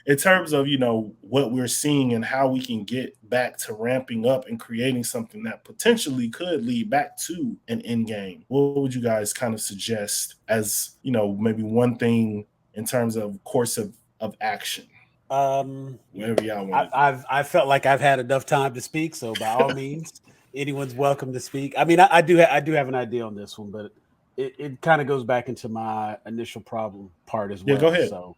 In terms of, you know, what we're seeing and how we can get back to ramping up and creating something that potentially could lead back to an end game. What would you guys kind of suggest as, you know, maybe one thing in terms of course of action? Whatever y'all want. I felt like I've had enough time to speak, so by all means, anyone's welcome to speak. I mean, I do have an idea on this one, but it kind of goes back into my initial problem part as well. Yeah, go ahead. So,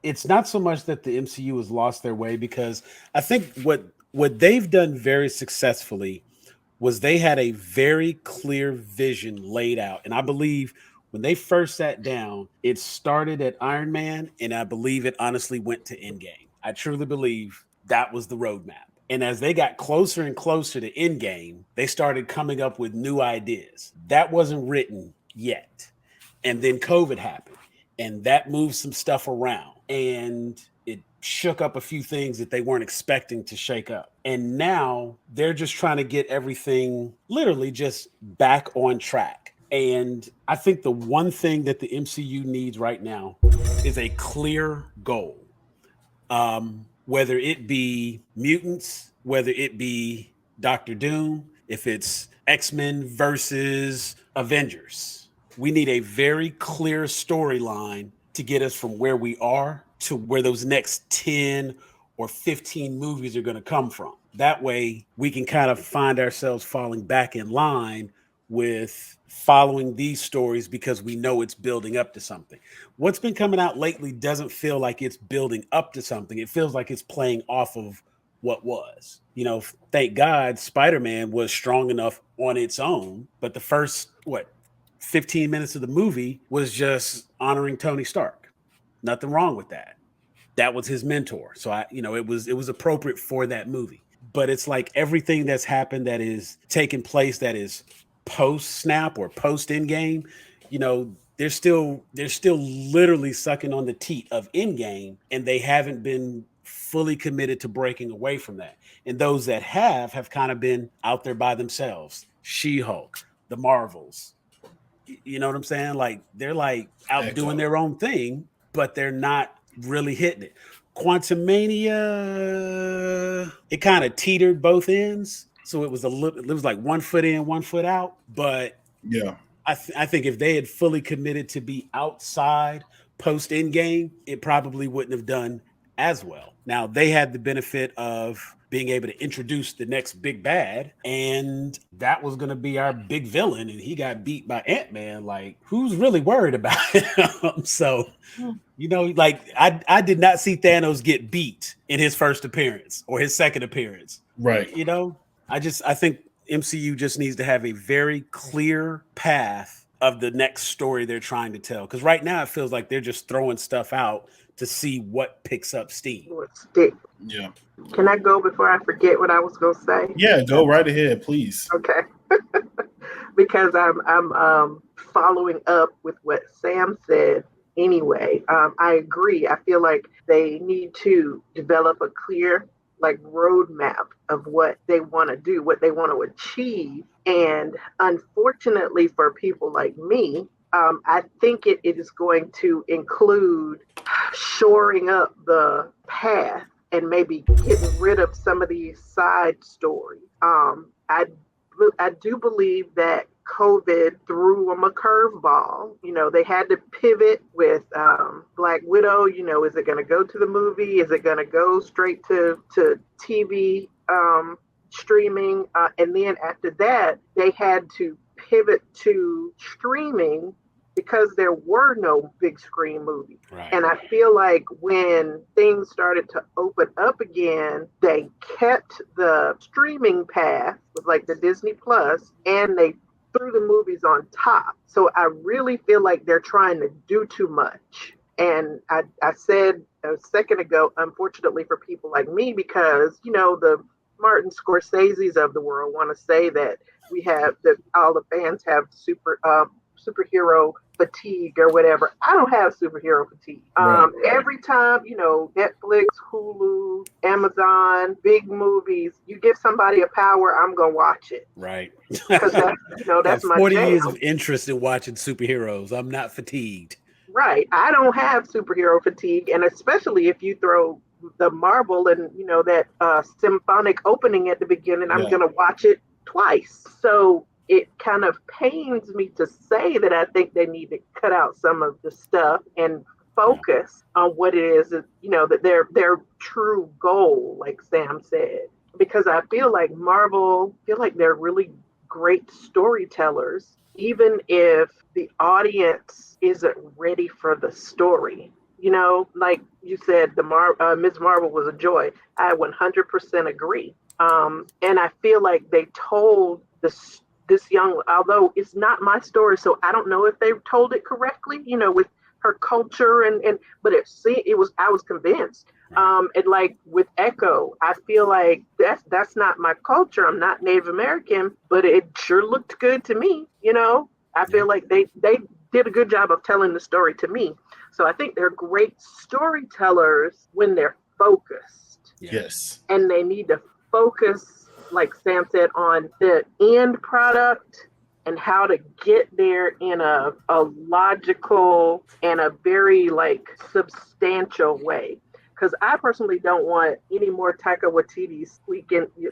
it's not so much that the MCU has lost their way, because I think what they've done very successfully was they had a very clear vision laid out. And I believe when they first sat down, it started at Iron Man, and I believe it honestly went to Endgame. I truly believe that was the roadmap. And as they got closer and closer to Endgame, they started coming up with new ideas. That wasn't written yet. And then COVID happened, and that moved some stuff around, and it shook up a few things that they weren't expecting to shake up. And now they're just trying to get everything literally just back on track. And I think the one thing that the MCU needs right now is a clear goal. Whether it be mutants, whether it be Doctor Doom, if it's X-Men versus Avengers, we need a very clear storyline to get us from where we are to where those next 10 or 15 movies are going to come from. That way we can kind of find ourselves falling back in line with following these stories, because we know it's building up to something. What's been coming out lately doesn't feel like it's building up to something. It feels like it's playing off of what was. You know, thank God Spider-Man was strong enough on its own, but the first 15 minutes of the movie was just honoring Tony Stark. Nothing wrong with that. That was his mentor. So it was appropriate for that movie. But it's like everything that's happened that is taking place that is post snap or post Endgame, you know, they're still literally sucking on the teat of Endgame, and they haven't been fully committed to breaking away from that. And those that have kind of been out there by themselves. She-Hulk, the Marvels, You know what I'm saying? Like they're like out Echo. doing their own thing, but they're not really hitting it. Quantumania, it kind of teetered both ends, so it was it was like 1 foot in, 1 foot out. But Yeah. I think if they had fully committed to be outside post end game, it probably wouldn't have done as well. Now they had the benefit of being able to introduce the next big bad, and that was going to be our big villain, and he got beat by Ant-Man. Like, who's really worried about him? So, you know, like I did not see Thanos get beat in his first appearance or his second appearance. Right. You know, I think MCU just needs to have a very clear path of the next story they're trying to tell. Because right now it feels like they're just throwing stuff out to see what picks up steam. Stick. Yeah. Can I go before I forget what I was going to say? Yeah, go right ahead, please. Okay. Because I'm following up with what Sam said anyway. I agree. I feel like they need to develop a clear like roadmap of what they want to do, what they want to achieve. And unfortunately for people like me, I think it is going to include shoring up the path and maybe getting rid of some of these side stories. I do believe that COVID threw them a curveball. You know, they had to pivot with Black Widow. You know, is it going to go to the movie? Is it going to go straight to TV streaming? And then after that, they had to pivot to streaming because there were no big screen movies. Right. And I feel like when things started to open up again, they kept the streaming path with like the Disney Plus and they threw the movies on top. So I really feel like they're trying to do too much. And I said a second ago, unfortunately for people like me, because, you know, the Martin Scorsese's of the world want to say that we have that all the fans have superhero fatigue or whatever. I don't have superhero fatigue. Right. Every time, you know, Netflix, Hulu, Amazon, big movies, you give somebody a power, I'm gonna watch it. Right. Because that's my 40 jam. years of interest in watching superheroes. I'm not fatigued. Right. I don't have superhero fatigue, and especially if you throw the Marvel and you know that symphonic opening at the beginning, I'm gonna watch it twice. So it kind of pains me to say that I think they need to cut out some of the stuff and focus on what it is, you know, that their true goal, like Sam said. Because I feel like they're really great storytellers, even if the audience isn't ready for the story. You know, like you said, Ms. Marvel was a joy. I 100% agree. And I feel like they told this young, although it's not my story, so I don't know if they told it correctly, you know, with her culture but I was convinced. And like with Echo, I feel like that's not my culture. I'm not Native American, but it sure looked good to me. You know, I feel like they did a good job of telling the story to me. So I think they're great storytellers when they're focused. Yes. And they need to focus, like Sam said, on the end product and how to get there in a logical and a very like substantial way. Because I personally don't want any more Taika Waititi sneaking in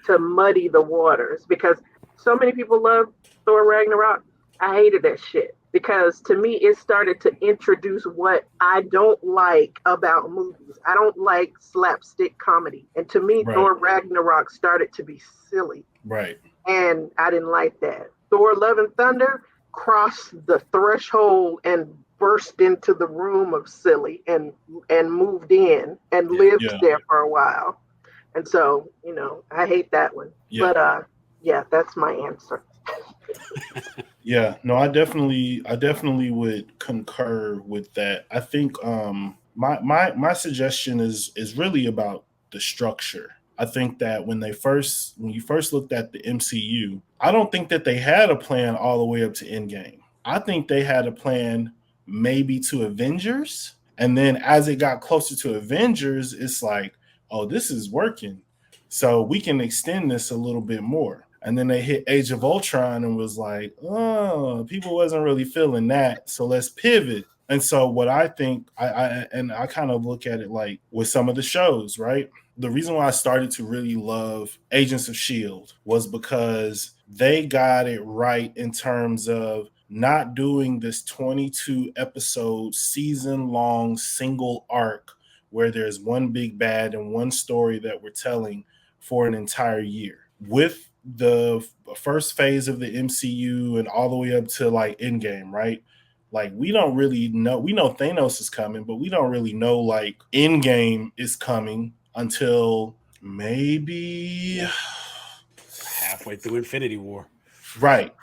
to muddy the waters. Because so many people love Thor Ragnarok. I hated that shit. Because to me, it started to introduce what I don't like about movies. I don't like slapstick comedy. And to me, Thor Ragnarok started to be silly. Right. And I didn't like that. Thor Love and Thunder crossed the threshold and burst into the room of silly and moved in and lived there for a while. And so, you know, I hate that one. Yeah. But that's my answer. Yeah, no, I definitely would concur with that. I think my suggestion is really about the structure. I think that when you first looked at the MCU, I don't think that they had a plan all the way up to Endgame. I think they had a plan maybe to Avengers, and then as it got closer to Avengers, it's like, oh, this is working, so we can extend this a little bit more. And then they hit Age of Ultron and was like, oh, people wasn't really feeling that. So let's pivot. And so what I think, I kind of look at it like with some of the shows, right? The reason why I started to really love Agents of S.H.I.E.L.D. was because they got it right in terms of not doing this 22 episode season long single arc where there's one big bad and one story that we're telling for an entire year. With the first phase of the MCU and all the way up to like Endgame, right? Like we don't really know. We know Thanos is coming, but we don't really know like Endgame is coming until maybe halfway through Infinity War. Right.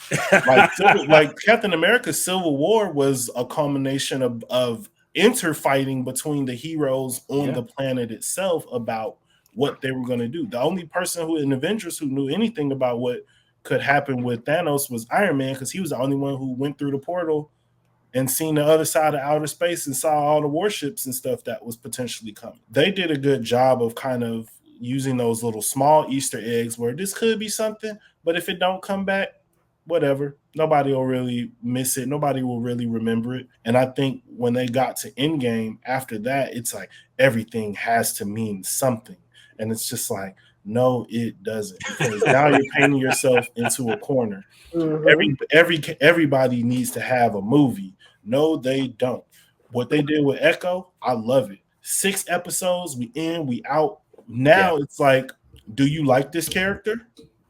Like Captain America's Civil War was a culmination of interfighting between the heroes on the planet itself about what they were going to do. The only person who in Avengers who knew anything about what could happen with Thanos was Iron Man, because he was the only one who went through the portal and seen the other side of outer space and saw all the warships and stuff that was potentially coming. They did a good job of kind of using those little small Easter eggs where this could be something, but if it don't come back, whatever. Nobody will really miss it. Nobody will really remember it. And I think when they got to Endgame, after that, it's like everything has to mean something. And it's just like, no, it doesn't. Because now you're painting yourself into a corner. Mm-hmm. Everybody needs to have a movie. No, they don't. What they did with Echo, I love it. 6 episodes, we in, we out. Now it's like, do you like this character?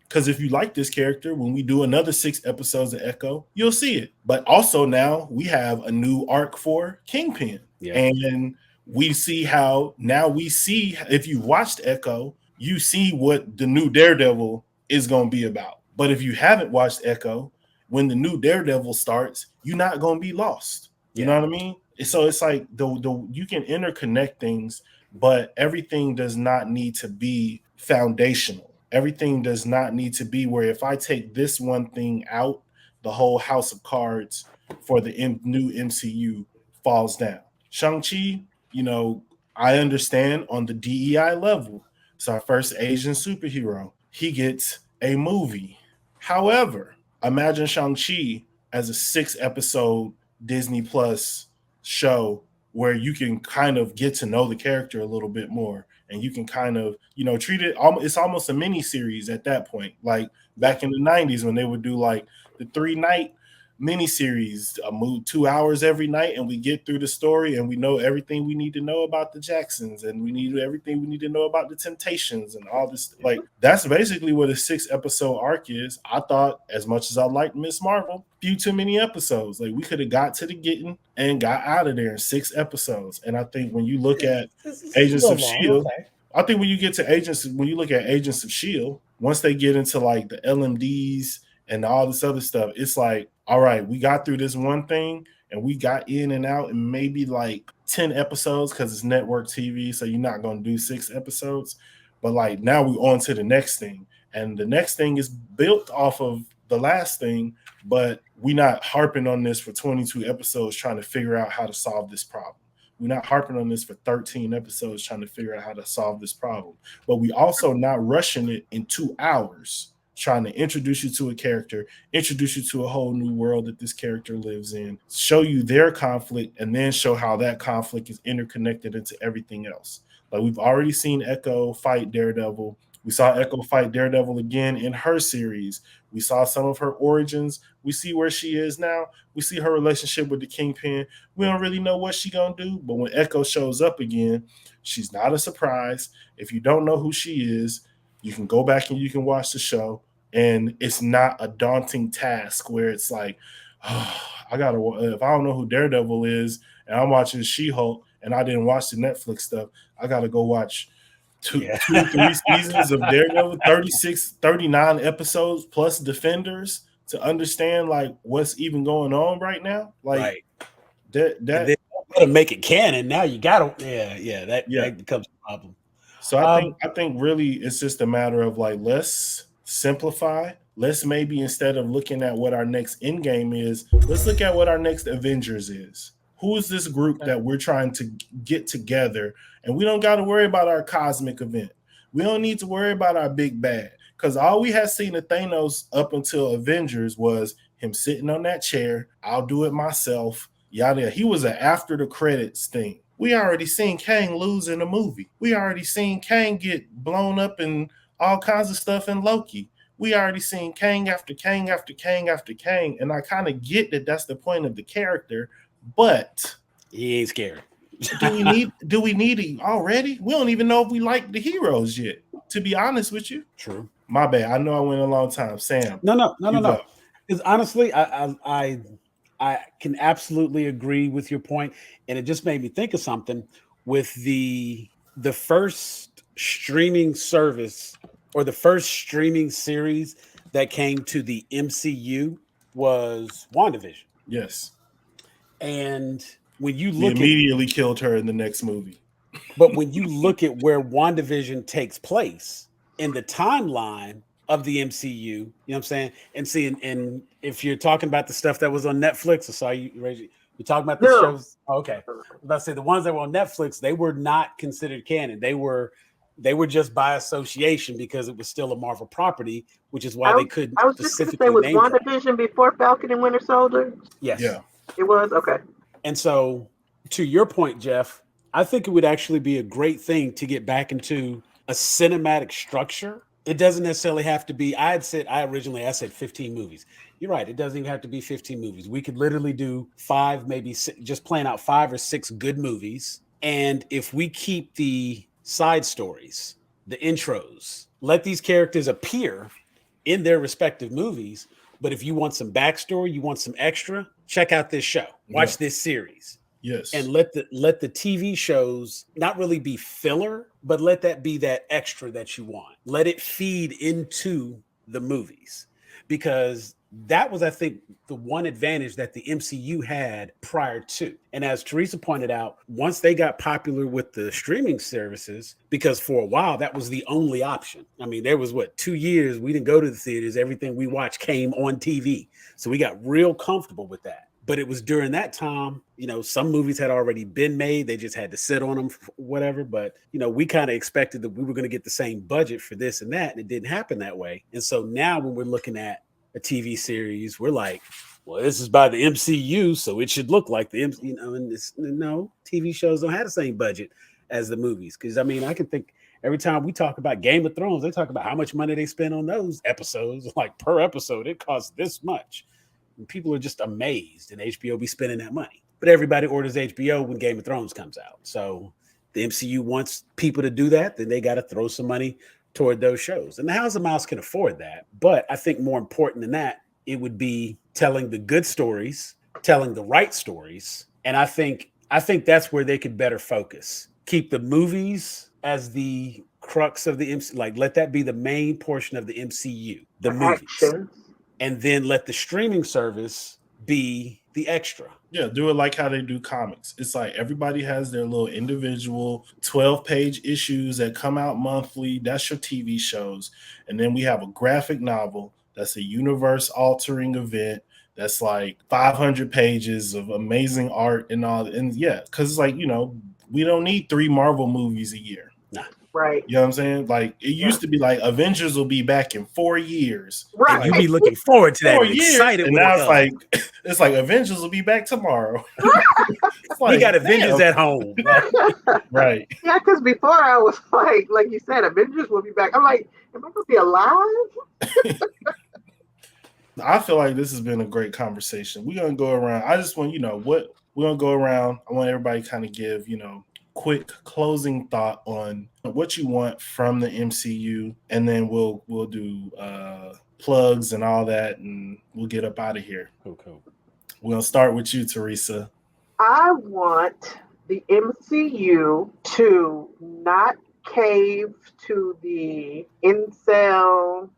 Because if you like this character, when we do another 6 episodes of Echo, you'll see it. But also now we have a new arc for Kingpin. Yeah. And we see how now we see, if you watched Echo, you see what the new Daredevil is going to be about. But if you haven't watched Echo, when the new Daredevil starts, you're not going to be lost. You know what I mean? So it's like you can interconnect things, but everything does not need to be foundational. Everything does not need to be where if I take this one thing out, the whole house of cards for the new MCU falls down. Shang-Chi, I understand on the DEI level. It's our first Asian superhero. He gets a movie. However, imagine Shang-Chi as a 6-episode Disney Plus show where you can kind of get to know the character a little bit more. And you can kind of, treat it, it's almost a mini series at that point. Like back in the 90s when they would do like the 3-night mini series, 2 hours every night, and we get through the story and we know everything we need to know about the Jacksons, and we need everything we need to know about the Temptations and all this. Like that's basically what a 6-episode arc is. I thought, as much as I liked Miss Marvel, few too many episodes. Like we could have got to the getting and got out of there in 6 episodes. And I think when you look at Agents of S.H.I.E.L.D., I think when you look at Agents of S.H.I.E.L.D., once they get into like the LMDs and all this other stuff, it's like, all right, we got through this one thing and we got in and out in maybe like 10 episodes because it's network TV, so you're not going to do 6 episodes. But like now we're on to the next thing. And the next thing is built off of the last thing, but we're not harping on this for 22 episodes trying to figure out how to solve this problem. We're not harping on this for 13 episodes trying to figure out how to solve this problem. But we also not rushing it in 2 hours, trying to introduce you to a character, introduce you to a whole new world that this character lives in, show you their conflict, and then show how that conflict is interconnected into everything else. Like we've already seen Echo fight Daredevil. We saw Echo fight Daredevil again in her series. We saw some of her origins. We see where she is now. We see her relationship with the Kingpin. We don't really know what she's going to do, but when Echo shows up again, she's not a surprise. If you don't know who she is, you can go back and you can watch the show, and it's not a daunting task where it's like, oh, if I don't know who Daredevil is and I'm watching She-Hulk and I didn't watch the Netflix stuff, I got to go watch 3 seasons of Daredevil, 39 episodes plus Defenders to understand like what's even going on right now. Like that to make it canon. Now you gotta that becomes a problem. So I think really it's just a matter of like, let's simplify. Let's maybe, instead of looking at what our next Endgame is, let's look at what our next Avengers is. Who is this group that we're trying to get together? And we don't got to worry about our cosmic event. We don't need to worry about our big bad. Because all we had seen of Thanos up until Avengers was him sitting on that chair. I'll do it myself. Yada. He was an after the credits thing. We already seen Kang lose in the movie. We already seen Kang get blown up and all kinds of stuff in Loki. We already seen Kang after Kang after Kang after Kang, and I kind of get that that's the point of the character, but he ain't scared. do we need it already? We don't even know if we like the heroes yet, to be honest with you. True. My bad. I know I went a long time. Sam. No. Because honestly, I can absolutely agree with your point, and it just made me think of something with the first streaming service or the first streaming series that came to the MCU was WandaVision. Yes. And when you We look immediately killed her in the next movie. But when you look at where WandaVision takes place in the timeline of the MCU, you know what I'm saying? And if you're talking about the stuff that was on Netflix, I saw you, Reggie, you're talking about the shows. Oh, okay. I was about to say the ones that were on Netflix, they were not considered canon. They were just by association because it was still a Marvel property, which is why they couldn't specifically name it. I was just going to say, was WandaVision before Falcon and Winter Soldier? Yes. Yeah. It was? Okay. And so, to your point, Jeff, I think it would actually be a great thing to get back into a cinematic structure. It doesn't necessarily have to be, I said 15 movies. You're right. It doesn't even have to be 15 movies. We could literally do 5, maybe just plan out 5 or 6 good movies. And if we keep the side stories, the intros, let these characters appear in their respective movies. But if you want some backstory, you want some extra, check out this show, watch this series. Yes. And let the TV shows not really be filler, but let that be that extra that you want. Let it feed into the movies, because that was, I think, the one advantage that the MCU had prior to. And as Teresa pointed out, once they got popular with the streaming services, because for a while that was the only option. I mean, there was 2 years we didn't go to the theaters. Everything we watched came on TV. So we got real comfortable with that. But it was during that time, some movies had already been made. They just had to sit on them, whatever. But, we kind of expected that we were going to get the same budget for this and that. And it didn't happen that way. And so now when we're looking at a TV series, we're like, well, this is by the MCU, so it should look like the MCU. And no, TV shows don't have the same budget as the movies. Because, I can think every time we talk about Game of Thrones, they talk about how much money they spend on those episodes. Like per episode, it costs this much. And people are just amazed, and HBO be spending that money. But everybody orders HBO when Game of Thrones comes out. So the MCU wants people to do that, then they got to throw some money toward those shows. And the House of Mouse can afford that. But I think more important than that, it would be telling the good stories, telling the right stories. And I think that's where they could better focus. Keep the movies as the crux of the MCU. Like, let that be the main portion of the MCU, the movies. Action. And then let the streaming service be the extra. Yeah, do it like how they do comics. It's like everybody has their little individual 12-page issues that come out monthly. That's your TV shows. And then we have a graphic novel that's a universe-altering event that's like 500 pages of amazing art and all. And yeah, because it's like, we don't need 3 Marvel movies a year. Nah. Right. You know what I'm saying? Like, it used to be like Avengers will be back in 4 years. Right. And you be looking forward to that. 4 years. Excited. And now it's like Avengers will be back tomorrow. Like, we got Avengers at home. Right. Yeah, because before I was like you said, Avengers will be back. I'm like, am I going to be alive? I feel like this has been a great conversation. We're going to go around. I just want, what we're going to go around. I want everybody to kind of give, quick closing thought on what you want from the MCU, and then we'll do plugs and all that, and we'll get up out of here. Cool. We're gonna start with you, Teresa. I want the MCU to not cave to the incel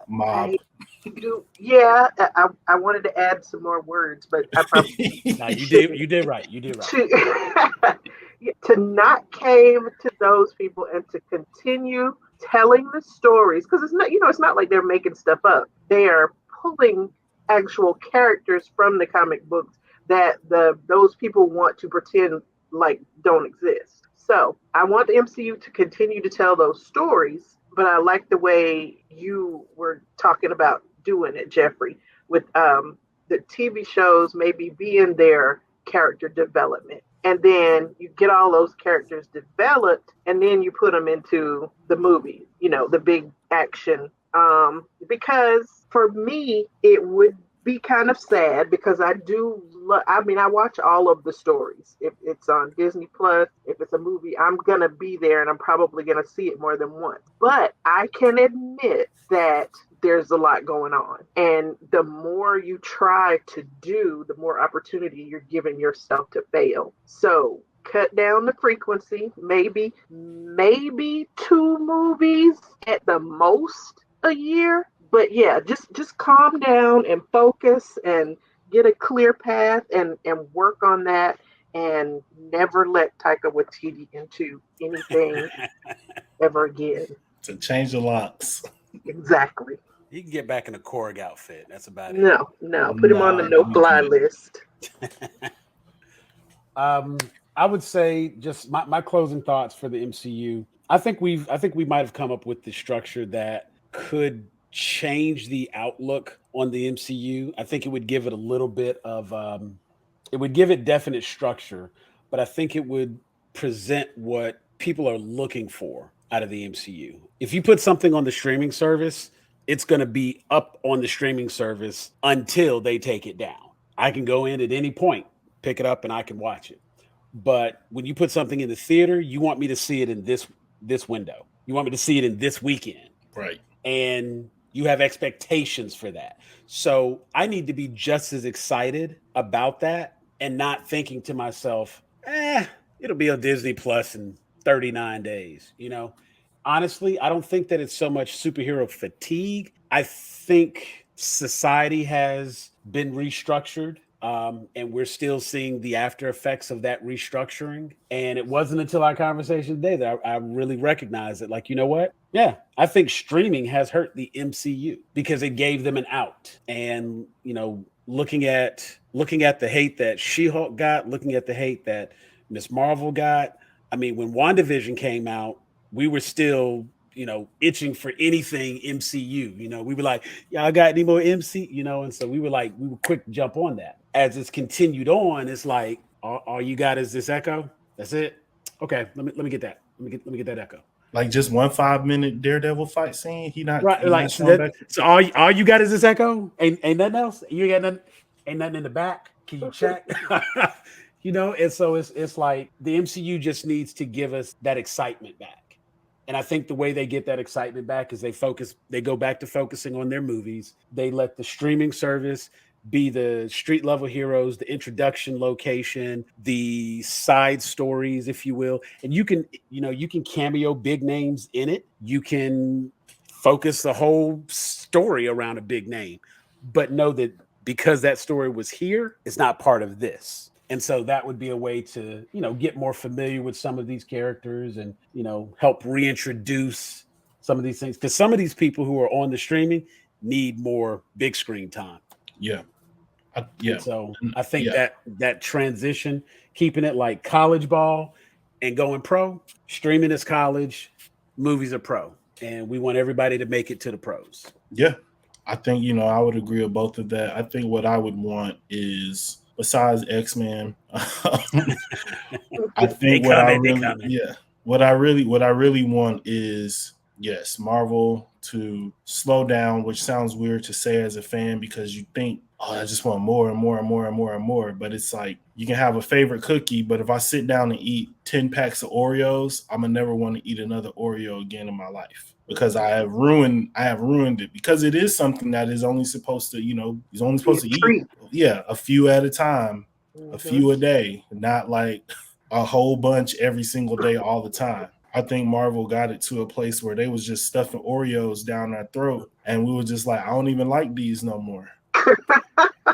Mob. I wanted to add some more words, but I probably no, you did right. To not cave to those people and to continue telling the stories, because it's not like they're making stuff up. They are pulling actual characters from the comic books that those people want to pretend like don't exist. So I want the MCU to continue to tell those stories, but I like the way you were talking about doing it, Jeffrey, with the TV shows maybe being their character development. And then you get all those characters developed, and then you put them into the movie, the big action. Because for me, it would be kind of sad because I do. I mean, I watch all of the stories. If it's on Disney Plus, if it's a movie, I'm gonna be there, and I'm probably gonna see it more than once. But I can admit that there's a lot going on, and the more you try to do, the more opportunity you're giving yourself to fail. So cut down the frequency. Maybe two movies at the most a year. But yeah, just calm down and focus and get a clear path and work on that, and never let Taika Waititi into anything ever again. To change the locks. Exactly. He can get back in a Korg outfit. That's about it. No. Put him on the no-fly list. I would say just my closing thoughts for the MCU. I think we might have come up with the structure that could change the outlook on the MCU. I think it would give it a little bit of it would give it definite structure, but I think it would present what people are looking for out of the MCU. If you put something on the streaming service, it's going to be up on the streaming service until they take it down. I can go in at any point, pick it up, and I can watch it. But when you put something in the theater, you want me to see it in this window. You want me to see it in this weekend. Right. And you have expectations for that. So I need to be just as excited about that and not thinking to myself, it'll be on Disney Plus in 39 days. Honestly, I don't think that it's so much superhero fatigue. I think society has been restructured. And we're still seeing the after effects of that restructuring. And it wasn't until our conversation today that I really recognized it. Like, you know what? Yeah, I think streaming has hurt the MCU because it gave them an out. And, looking at the hate that She-Hulk got, looking at the hate that Miss Marvel got. I mean, when WandaVision came out, we were still itching for anything MCU. We were like, y'all got any more MC? And so we were quick to jump on that. As it's continued on, it's like, all you got is this echo. That's it. Okay, let me get that. Let me get that echo. Like just 1 5-minute Daredevil fight scene. He not right. He like not so all you got is this echo. Ain't nothing else. You got nothing. Ain't nothing in the back. Can you check? And so it's like the MCU just needs to give us that excitement back. And I think the way they get that excitement back is they go back to focusing on their movies. They let the streaming service be the street level heroes, the introduction location, the side stories, if you will. And you can cameo big names in it. You can focus the whole story around a big name, but know that because that story was here, it's not part of this. And so that would be a way to, get more familiar with some of these characters and, help reintroduce some of these things. Because some of these people who are on the streaming need more big screen time. Yeah. And so I think that transition, keeping it like college ball and going pro, streaming is college, movies are pro. And we want everybody to make it to the pros. Yeah. I think, I would agree with both of that. I think what I would want is, besides X-Men, I think what I really want is, yes, Marvel to slow down, which sounds weird to say as a fan because you think, I just want more and more and more and more and more. But it's like you can have a favorite cookie, but if I sit down and eat 10 packs of Oreos, I'm gonna never want to eat another Oreo again in my life because I have ruined it because it is something that is only supposed to, is only supposed to eat, a few at a time, a few a day, not like a whole bunch every single day all the time. I think Marvel got it to a place where they was just stuffing Oreos down our throat, and we were just like, I don't even like these no more.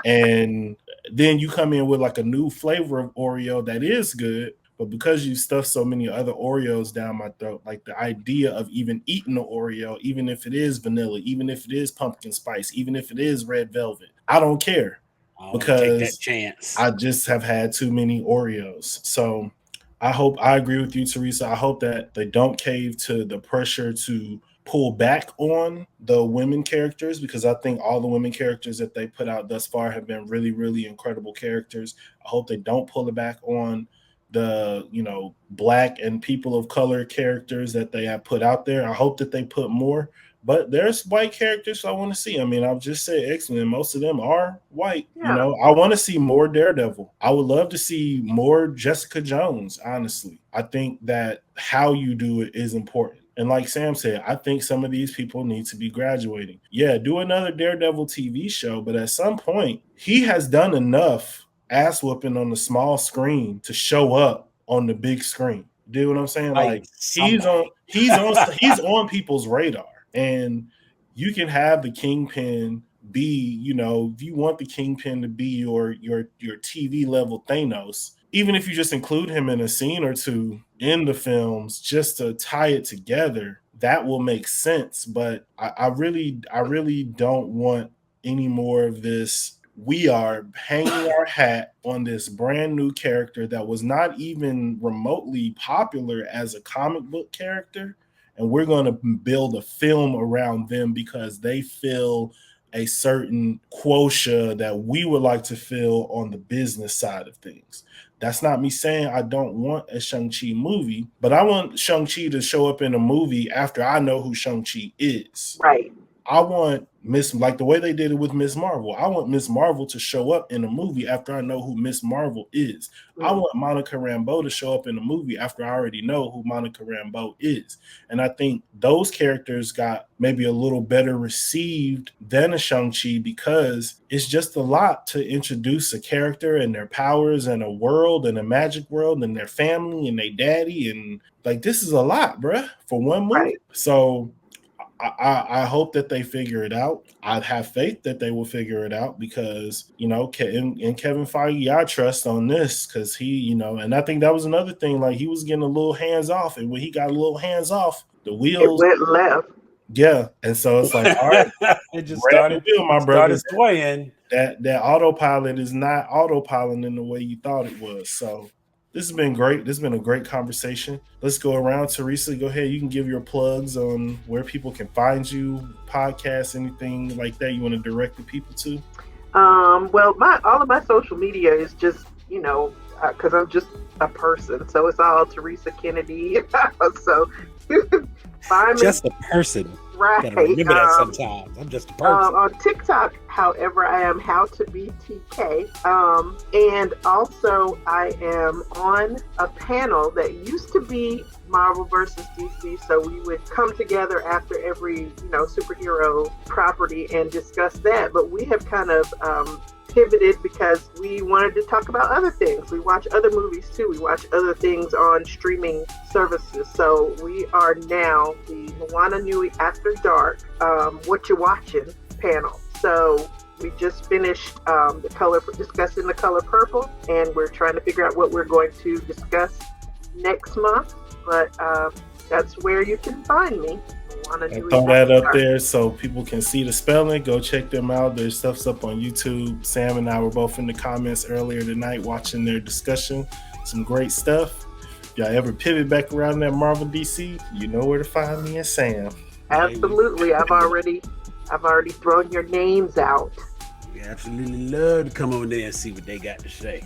And then you come in with like a new flavor of Oreo that is good, but because you stuff so many other Oreos down my throat, like the idea of even eating an Oreo, even if it is vanilla, even if it is pumpkin spice, even if it is red velvet, I don't care because take that chance. I just have had too many Oreos. So I agree with you, Teresa. I hope that they don't cave to the pressure to pull back on the women characters, because I think all the women characters that they put out thus far have been really, really incredible characters. I hope they don't pull it back on the, black and people of color characters that they have put out there. I hope that they put more. But there's white characters I want to see. I mean, I've just said X-Men. Most of them are white. Yeah. I want to see more Daredevil. I would love to see more Jessica Jones, honestly. I think that how you do it is important. And like Sam said, I think some of these people need to be graduating. Yeah, do another Daredevil TV show, but at some point, he has done enough ass whooping on the small screen to show up on the big screen. Do you know what I'm saying? Like he's on people's radar. And you can have the Kingpin be, if you want the Kingpin to be your TV level Thanos, even if you just include him in a scene or two in the films just to tie it together, that will make sense. But I really don't want any more of this. We are hanging our hat on this brand new character that was not even remotely popular as a comic book character. And we're going to build a film around them because they fill a certain quota that we would like to fill on the business side of things. That's not me saying I don't want a Shang-Chi movie, but I want Shang-Chi to show up in a movie after I know who Shang-Chi is. Right. I want like the way they did it with Miss Marvel. I want Miss Marvel to show up in a movie after I know who Miss Marvel is. I want Monica Rambeau to show up in a movie after I already know who Monica Rambeau is. And I think those characters got maybe a little better received than a Shang-Chi because it's just a lot to introduce a character and their powers and a world and a magic world and their family and their daddy. And like, this is a lot, bruh, for one movie. Right. So I hope that they figure it out. I have faith that they will figure it out because, in Kevin Feige, I trust on this because he, and I think that was another thing. Like he was getting a little hands off, and when he got a little hands off, the wheels went left. Yeah, and so it's like, all right, it just started, my brother. Swaying. That autopilot is not autopiloting in the way you thought it was. So this has been great. This has been a great conversation. Let's go around. Teresa, go ahead. You can give your plugs on where people can find you, podcasts, anything like that you want to direct the people to. Well, all of my social media is just, because I'm just a person. So it's all Teresa Kennedy. So find me. Just a person. Right. Gotta remember that sometimes. I'm just a person. On TikTok, however, I am How to Be TK. And also I am on a panel that used to be Marvel versus DC. So we would come together after every, superhero property and discuss that. But we have kind of pivoted because we wanted to talk about other things. We watch other movies too. We watch other things on streaming services. So we are now the Moana Nui After Dark, What You Watching panel. So we just finished discussing the color purple, and we're trying to figure out what we're going to discuss next month. But that's where you can find me. I throw that up there so people can see the spelling. Go check them out. Their stuff's up on YouTube. Sam and I were both in the comments earlier tonight watching their discussion. Some great stuff. If y'all ever pivot back around that Marvel DC, you know where to find me and Sam. Absolutely. I've already thrown your names out. We absolutely love to come over there and see what they got to say.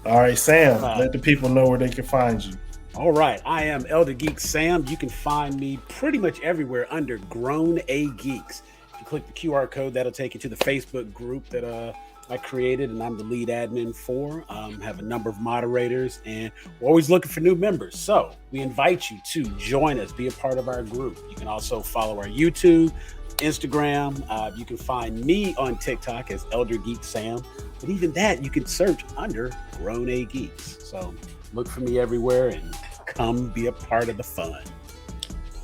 All right, Sam, let the people know where they can find you. All right, I am Elder Geek Sam. You can find me pretty much everywhere under Grown A Geeks. If you click the QR code, that'll take you to the Facebook group that I created, and I'm the lead admin for. Have a number of moderators, and we're always looking for new members. So we invite you to join us, be a part of our group. You can also follow our YouTube, Instagram. You can find me on TikTok as Elder Geek Sam. But even that, you can search under Grown A Geeks. So look for me everywhere and come be a part of the fun.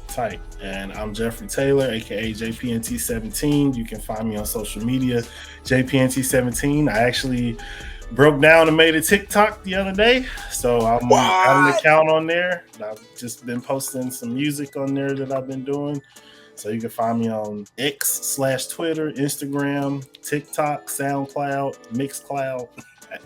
Tight. And I'm Jeffrey Taylor, aka JPNT17. You can find me on social media, JPNT17. I actually broke down and made a TikTok the other day, so I'm having an account on there. I've just been posting some music on there that I've been doing. So you can find me on X/Twitter, Instagram, TikTok, SoundCloud, Mixcloud.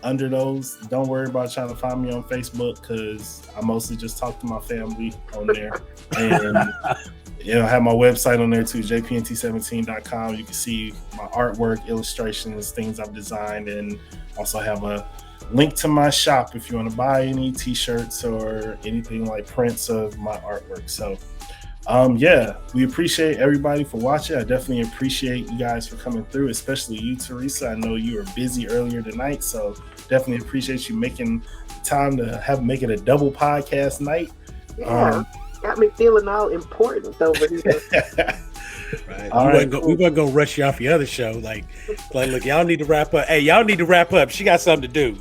under those. Don't worry about trying to find me on Facebook because I mostly just talk to my family on there. And I have my website on there too, jpnt17.com. You can see my artwork, illustrations, things I've designed, and also have a link to my shop if you want to buy any t-shirts or anything like prints of my artwork. So we appreciate everybody for watching. I definitely appreciate you guys for coming through, especially you, Teresa. I know you were busy earlier tonight, so definitely appreciate you making time to make it a double podcast night. Got me feeling all important over here. Right. We weren't gonna rush you off your other show. Like, look, y'all need to wrap up. Hey, y'all need to wrap up. She got something to do.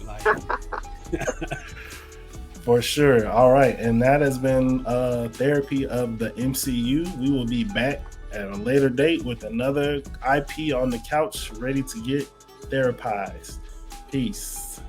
For sure. All right. And that has been Ther-I-P of the MCU. We will be back at a later date with another IP on the couch ready to get therapized. Peace.